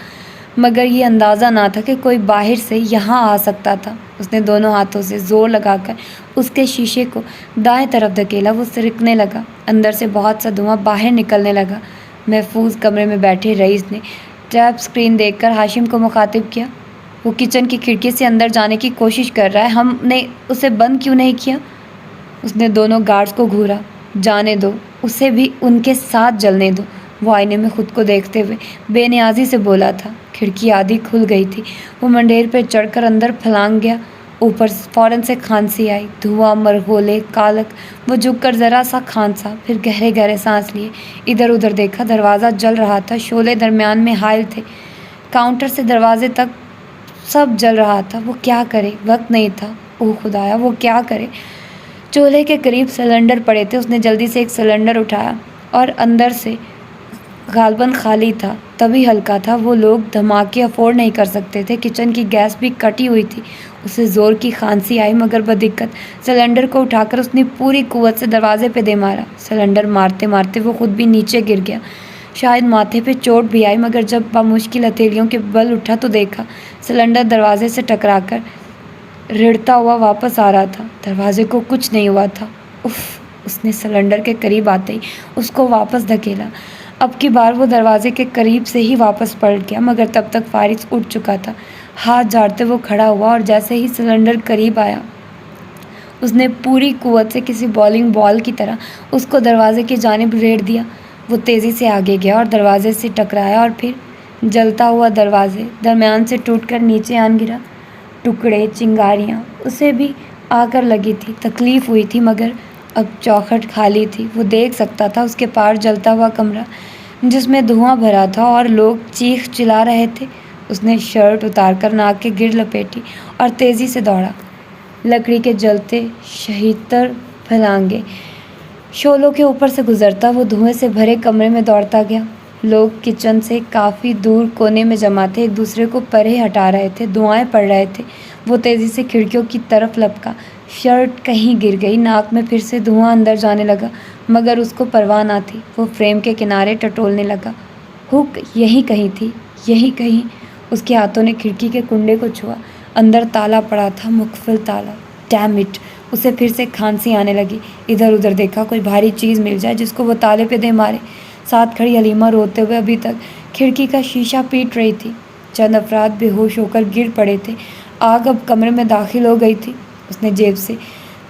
مگر یہ اندازہ نہ تھا کہ کوئی باہر سے یہاں آ سکتا تھا۔ اس نے دونوں ہاتھوں سے زور لگا کر اس کے شیشے کو دائیں طرف دھکیلا۔ وہ سرکنے لگا، اندر سے بہت سا دھواں باہر نکلنے لگا۔ محفوظ کمرے میں بیٹھے رئیس نے ٹیپ اسکرین دیکھ کر ہاشم کو مخاطب کیا۔ وہ کچن کی کھڑکی سے اندر جانے کی کوشش کر رہا ہے، ہم نے اسے بند کیوں نہیں کیا؟ اس نے دونوں گارڈز کو گھورا۔ جانے دو، اسے بھی ان کے ساتھ جلنے دو، وہ آئینے میں خود کو دیکھتے ہوئے بے نیازی سے بولا تھا۔ کھڑکی آدھی کھل گئی تھی۔ وہ منڈیر پہ چڑھ کر اندر پھلانگ گیا۔ اوپر فوراً سے کھانسی آئی، دھواں، مرغولے، کالک۔ وہ جھک کر ذرا سا کھانسا، پھر گہرے گہرے سانس لیے۔ ادھر ادھر دیکھا، دروازہ جل رہا تھا، شعلے درمیان میں حائل تھے، کاؤنٹر سے دروازے تک سب جل رہا تھا۔ وہ کیا کرے؟ وقت نہیں تھا۔ اوہ خدایا، وہ کیا کرے؟ چولہے کے قریب سلنڈر پڑے تھے۔ اس نے جلدی سے ایک سلنڈر اٹھایا اور اندر سے غالباً خالی تھا، تبھی ہلکا تھا۔ وہ لوگ دھماکے افورڈ نہیں کر سکتے تھے۔ کچن کی گیس بھی کٹی ہوئی تھی۔ اسے زور کی کھانسی آئی مگر بدقت سلنڈر کو اٹھا کر اس نے پوری قوت سے دروازے پہ دے مارا۔ سلنڈر مارتے مارتے وہ خود بھی نیچے گر گیا۔ شاید ماتھے پہ چوٹ بھی آئی مگر جب بامشکل ہتھیلیوں کے بل اٹھا تو دیکھا سلنڈر دروازے سے ٹکرا کر رڑتا ہوا واپس آ رہا تھا۔ دروازے کو کچھ نہیں ہوا تھا۔ اف! اس نے سلنڈر کے قریب آتے ہی اس کو واپس دھکیلا۔ اب کی بار وہ دروازے کے قریب سے ہی واپس پلٹ گیا مگر تب تک فارس اٹھ چکا تھا۔ ہاتھ جھاڑتے وہ کھڑا ہوا اور جیسے ہی سلنڈر قریب آیا اس نے پوری قوت سے کسی بالنگ بال کی طرح اس کو دروازے کی جانب ریڑھ دیا۔ وہ تیزی سے آگے گیا اور دروازے سے ٹکرایا اور پھر جلتا ہوا دروازے درمیان سے ٹوٹ کر نیچے آن گرا۔ ٹکڑے، چنگاریاں اسے بھی آ کر لگی تھی۔ تکلیف ہوئی تھی مگر اب چوکھٹ خالی تھی۔ وہ دیکھ سکتا تھا اس کے پار جلتا ہوا کمرہ جس میں دھواں بھرا تھا اور لوگ چیخ چلا رہے تھے۔ اس نے شرٹ اتار کر ناک کے گرد لپیٹی اور تیزی سے دوڑا۔ لکڑی کے جلتے شہیتر پھلانگے شعلوں کے اوپر سے گزرتا وہ دھوئیں سے بھرے کمرے میں دوڑتا گیا۔ لوگ کچن سے کافی دور کونے میں جمع تھے، ایک دوسرے کو پرے ہٹا رہے تھے، دعائیں پڑھ رہے تھے۔ وہ تیزی سے کھڑکیوں کی طرف لپکا، شرٹ کہیں گر گئی، ناک میں پھر سے دھواں اندر جانے لگا مگر اس کو پرواہ نہ تھی۔ وہ فریم کے کنارے ٹٹولنے لگا۔ ہک یہیں کہیں تھی، یہیں کہیں۔ اس کے ہاتھوں نے کھڑکی کے کنڈے کو چھوا۔ اندر تالا پڑا تھا، مقفل تالا۔ Damn it! اسے پھر سے کھانسی آنے لگی۔ ادھر ادھر دیکھا، کوئی بھاری چیز مل جائے جس کو وہ تالے پہ دے مارے۔ ساتھ کھڑی حلیمہ روتے ہوئے ابھی تک کھڑکی کا شیشہ پیٹ رہی تھی۔ چند افراد بے ہوش ہو کر گر پڑے تھے۔ آگ اب کمرے میں داخل ہو گئی تھی۔ اس نے جیب سے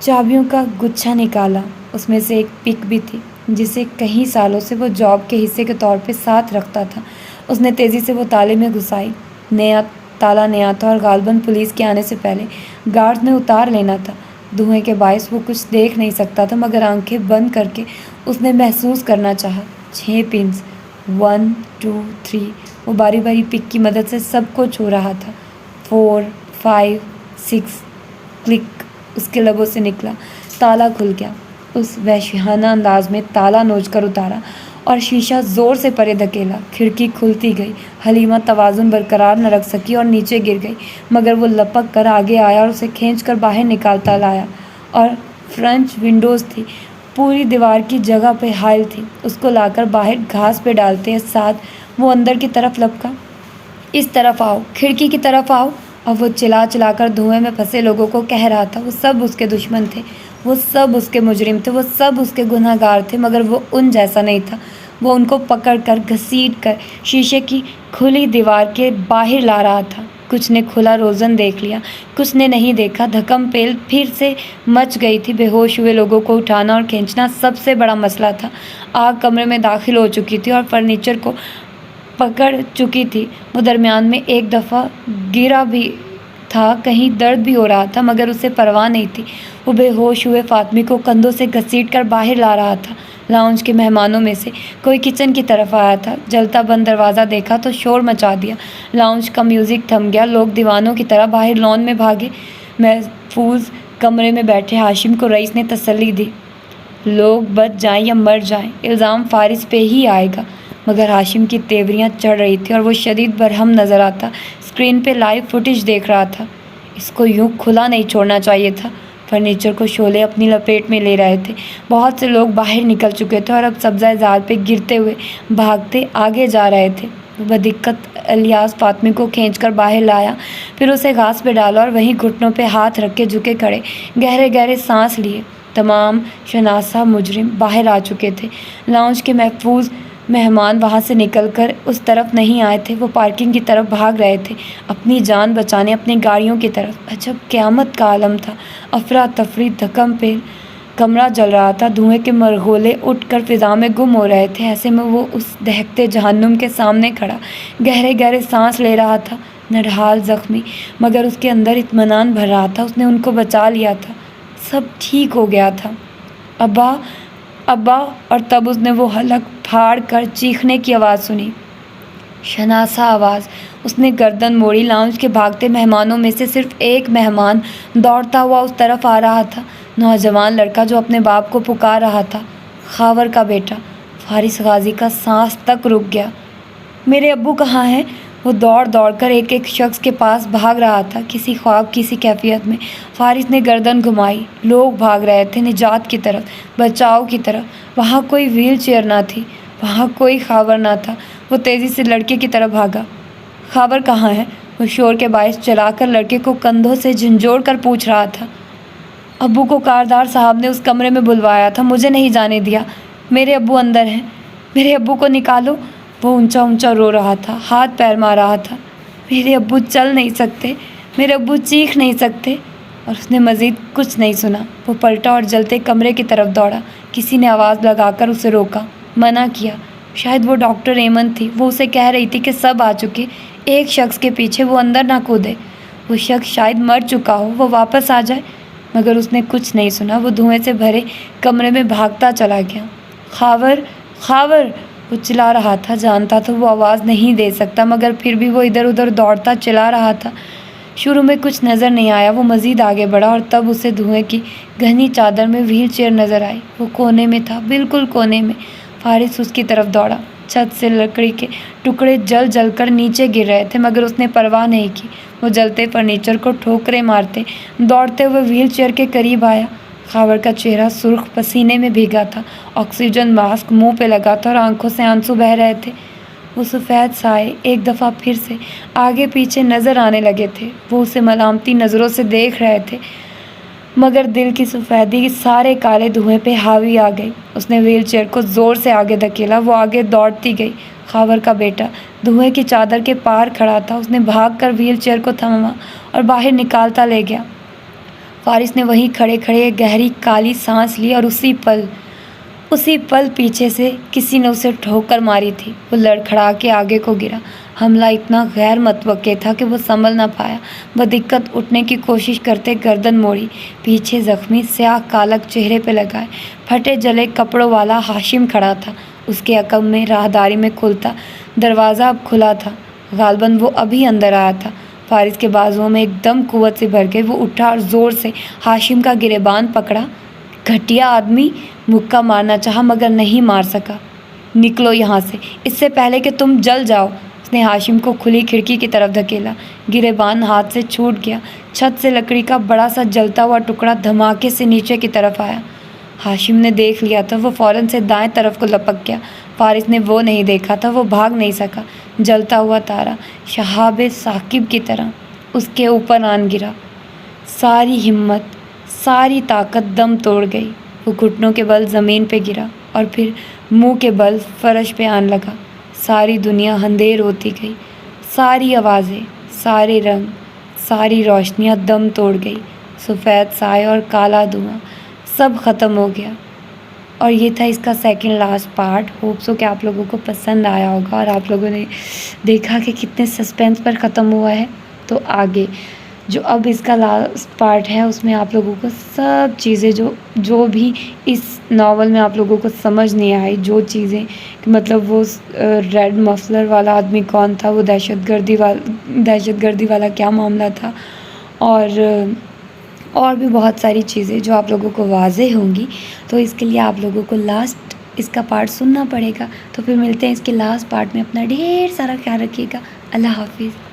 چابیوں کا گچھا نکالا۔ اس میں سے ایک پک بھی تھی جسے کئی سالوں سے وہ جاب کے حصے کے طور پہ ساتھ رکھتا تھا۔ اس نے تیزی سے وہ تالے میں گھسائی۔ تالا نیا تھا اور غالباً پولیس کے آنے سے پہلے گارڈز نے اتار لینا تھا۔ دھوئیں کے باعث وہ کچھ دیکھ نہیں سکتا تھا، مگر آنکھیں بند کر کے اس نے محسوس کرنا چاہا۔ 6 پنس، 1 2 3۔ وہ باری باری پک کی مدد سے سب کو چھو رہا تھا۔ 4 5 6۔ کلک! اس کے لبوں سے نکلا۔ تالا کھل گیا۔ اس وحشیانہ انداز میں تالا نوچ کر اتارا اور شیشہ زور سے پرے دھکیلا۔ کھڑکی کھلتی گئی۔ حلیمہ توازن برقرار نہ رکھ سکی اور نیچے گر گئی، مگر وہ لپک کر آگے آیا اور اسے کھینچ کر باہر نکالتا لایا۔ اور فرنچ ونڈوز تھی، پوری دیوار کی جگہ پہ حائل تھی۔ اس کو لا کر باہر گھاس پہ ڈالتے ساتھ وہ اندر کی طرف لپکا۔ اس طرف آؤ، کھڑکی کی طرف آؤ! اب وہ چلا چلا کر دھوئیں میں پھنسے لوگوں کو کہہ رہا تھا۔ وہ سب اس کے دشمن تھے، وہ سب اس کے مجرم تھے، وہ سب اس کے گناہ گار تھے، مگر وہ ان جیسا نہیں تھا۔ وہ ان کو پکڑ کر گھسیٹ کر شیشے کی کھلی دیوار کے باہر لا رہا تھا۔ کچھ نے کھلا روزن دیکھ لیا، کچھ نے نہیں دیکھا۔ دھکم پیل پھر سے مچ گئی تھی۔ بے ہوش ہوئے لوگوں کو اٹھانا اور کھینچنا سب سے بڑا مسئلہ تھا۔ آگ کمرے میں داخل ہو چکی تھی اور فرنیچر کو پکڑ چکی تھی۔ وہ درمیان میں ایک دفعہ گرا بھی تھا، کہیں درد بھی ہو رہا تھا، مگر اسے پرواہ نہیں تھی۔ وہ بے ہوش ہوئے فاطمی کو کندھوں سے گھسیٹ کر باہر لا رہا تھا۔ لاؤنج کے مہمانوں میں سے کوئی کچن کی طرف آیا تھا۔ جلتا بند دروازہ دیکھا تو شور مچا دیا۔ لاؤنج کا میوزک تھم گیا۔ لوگ دیوانوں کی طرح باہر لان میں بھاگے۔ محفوظ کمرے میں بیٹھے ہاشم کو رئیس نے تسلی دی۔ لوگ بچ جائیں یا مر جائیں، الزام فارس پہ ہی آئے گا۔ مگر ہاشم کی تیوریاں چڑھ رہی تھی اور وہ شدید برہم نظر آتا۔ اسکرین پہ لائیو فوٹیج دیکھ رہا تھا۔ اس کو یوں کھلا نہیں چھوڑنا چاہیے تھا۔ فرنیچر کو شعلے اپنی لپیٹ میں لے رہے تھے۔ بہت سے لوگ باہر نکل چکے تھے اور اب سبزہ زار پہ گرتے ہوئے بھاگتے آگے جا رہے تھے۔ وہ بدقت الیاس فاطمی کو کھینچ کر باہر لایا، پھر اسے گھاس پہ ڈالا اور وہیں گھٹنوں پہ ہاتھ رکھ کے جھکے کھڑے گہرے گہرے سانس لیے۔ تمام شناسا مجرم باہر آ چکے تھے۔ لاؤنج کے محفوظ مہمان وہاں سے نکل کر اس طرف نہیں آئے تھے۔ وہ پارکنگ کی طرف بھاگ رہے تھے، اپنی جان بچانے، اپنی گاڑیوں کی طرف۔ عجب قیامت کا عالم تھا۔ افراتفری، دھکم پیل، کمرہ جل رہا تھا۔ دھوئیں کے مرغولے اٹھ کر فضا میں گم ہو رہے تھے۔ ایسے میں وہ اس دہکتے جہنم کے سامنے کھڑا گہرے گہرے سانس لے رہا تھا۔ نڈھال زخمی، مگر اس کے اندر اطمینان بھر رہا تھا۔ اس نے ان کو بچا لیا تھا، سب ٹھیک ہو گیا تھا۔ ابا، ابا! اور تب اس نے وہ حلق پھاڑ کر چیخنے کی آواز سنی، شناسا آواز۔ اس نے گردن موڑی۔ لاؤنج کے بھاگتے مہمانوں میں سے صرف ایک مہمان دوڑتا ہوا اس طرف آ رہا تھا۔ نوجوان لڑکا جو اپنے باپ کو پکار رہا تھا، خاور کا بیٹا۔ فارس غازی کا سانس تک رک گیا۔ میرے ابو کہاں ہیں؟ وہ دوڑ دوڑ کر ایک ایک شخص کے پاس بھاگ رہا تھا، کسی خواب کی سی کیفیت میں۔ فارس نے گردن گھمائی۔ لوگ بھاگ رہے تھے نجات کی طرف، بچاؤ کی طرف۔ وہاں کوئی وہیل چیئر نہ تھی، وہاں کوئی خاور نہ تھا۔ وہ تیزی سے لڑکے کی طرف بھاگا۔ خاور کہاں ہے؟ وہ شور کے باعث چلا کر لڑکے کو کندھوں سے جھنجھوڑ کر پوچھ رہا تھا۔ ابو کو کاردار صاحب نے اس کمرے میں بلوایا تھا، مجھے نہیں جانے دیا۔ میرے ابو اندر ہیں، میرے ابو کو نکالو۔ وہ اونچا اونچا رو رہا تھا، ہاتھ پیر مار رہا تھا۔ میرے ابو چل نہیں سکتے، میرے ابو چیخ نہیں سکتے۔ اور اس نے مزید کچھ نہیں سنا۔ وہ پلٹا اور جلتے کمرے کی طرف دوڑا۔ کسی نے آواز لگا کر اسے روکا، منع کیا۔ شاید وہ ڈاکٹر ایمن تھی۔ وہ اسے کہہ رہی تھی کہ سب آ چکے، ایک شخص کے پیچھے وہ اندر نہ کودے۔ وہ شخص شاید مر چکا ہو، وہ واپس آ جائے۔ مگر اس نے کچھ نہیں سنا۔ وہ دھوئیں سے بھرے کمرے میں بھاگتا چلا گیا۔ خاور، خاور! وہ چلا رہا تھا، جانتا تھا وہ آواز نہیں دے سکتا، مگر پھر بھی وہ ادھر ادھر دوڑتا چلا رہا تھا۔ شروع میں کچھ نظر نہیں آیا۔ وہ مزید آگے بڑھا اور تب اسے دھوئیں کی گھنی چادر میں وہیل چیئر نظر آئی۔ وہ کونے میں تھا، بالکل کونے میں۔ فارس اس کی طرف دوڑا۔ چھت سے لکڑی کے ٹکڑے جل جل کر نیچے گر رہے تھے، مگر اس نے پرواہ نہیں کی۔ وہ جلتے فرنیچر کو ٹھوکریں مارتے دوڑتے ہوئے وہیل چیئر کے قریب آیا۔ خاور کا چہرہ سرخ پسینے میں بھیگا تھا، آکسیجن ماسک منہ پہ لگا تھا اور آنکھوں سے آنسو بہہ رہے تھے۔ وہ سفید سائے ایک دفعہ پھر سے آگے پیچھے نظر آنے لگے تھے۔ وہ اسے ملامتی نظروں سے دیکھ رہے تھے، مگر دل کی سفیدی سارے کالے دھوئیں پہ حاوی آ گئی۔ اس نے ویل چیئر کو زور سے آگے دھکیلا، وہ آگے دوڑتی گئی۔ خاور کا بیٹا دھوئیں کی چادر کے پار کھڑا تھا۔ اس نے بھاگ کر ویل چیئر کو تھما اور باہر نکالتا لے گیا۔ فارس نے وہیں کھڑے کھڑے ایک گہری کالی سانس لی اور اسی پل پیچھے سے کسی نے اسے ٹھوکر ماری تھی۔ وہ لڑکھڑا کے آگے کو گرا۔ حملہ اتنا غیر متوقع تھا کہ وہ سنبھل نہ پایا۔ بدقت اٹھنے کی کوشش کرتے گردن موڑی، پیچھے زخمی سیاہ کالک چہرے پہ لگائے پھٹے جلے کپڑوں والا ہاشم کھڑا تھا۔ اس کے عقب میں راہداری میں کھلتا دروازہ اب کھلا تھا، غالباً وہ ابھی اندر آیا تھا۔ فارس کے بازوؤں میں ایک دم قوت سے بھر گئی۔ وہ اٹھا اور زور سے ہاشم کا گریبان پکڑا۔ گھٹیا آدمی، مکہ مارنا چاہا مگر نہیں مار سکا۔ نکلو یہاں سے، اس سے پہلے کہ تم جل جاؤ۔ اس نے ہاشم کو کھلی کھڑکی کی طرف دھکیلا۔ گریبان ہاتھ سے چھوٹ گیا۔ چھت سے لکڑی کا بڑا سا جلتا ہوا ٹکڑا دھماکے سے نیچے کی طرف آیا۔ ہاشم نے دیکھ لیا تھا، وہ فوراً سے دائیں طرف کو لپک گیا۔ فارس نے وہ نہیں دیکھا تھا، وہ بھاگ نہیں سکا۔ جلتا ہوا تارا شہاب ثاقب کی طرح اس کے اوپر آن گرا۔ ساری ہمت، ساری طاقت دم توڑ گئی۔ وہ گھٹنوں کے بل زمین پہ گرا اور پھر منہ کے بل فرش پہ آن لگا۔ ساری دنیا اندھیر ہوتی گئی۔ ساری آوازیں، سارے رنگ، ساری روشنیاں دم توڑ گئی۔ سفید سائے اور کالا دھواں سب ختم ہو گیا۔ اور یہ تھا اس کا second last part. Hope so کہ آپ لوگوں کو پسند آیا ہوگا اور آپ لوگوں نے دیکھا کہ کتنے سسپینس پر ختم ہوا ہے۔ تو آگے جو اب اس کا لاسٹ پارٹ ہے اس میں آپ لوگوں کو سب چیزیں جو بھی اس ناول میں آپ لوگوں کو سمجھ نہیں آئی، جو چیزیں کہ مطلب وہ ریڈ مفلر والا آدمی کون تھا، وہ دہشت گردی والا کیا معاملہ تھا، اور بھی بہت ساری چیزیں جو آپ لوگوں کو واضح ہوں گی، تو اس کے لیے آپ لوگوں کو لاسٹ اس کا پارٹ سننا پڑے گا۔ تو پھر ملتے ہیں اس کے لاسٹ پارٹ میں۔ اپنا ڈھیر سارا خیال رکھیے گا۔ اللہ حافظ۔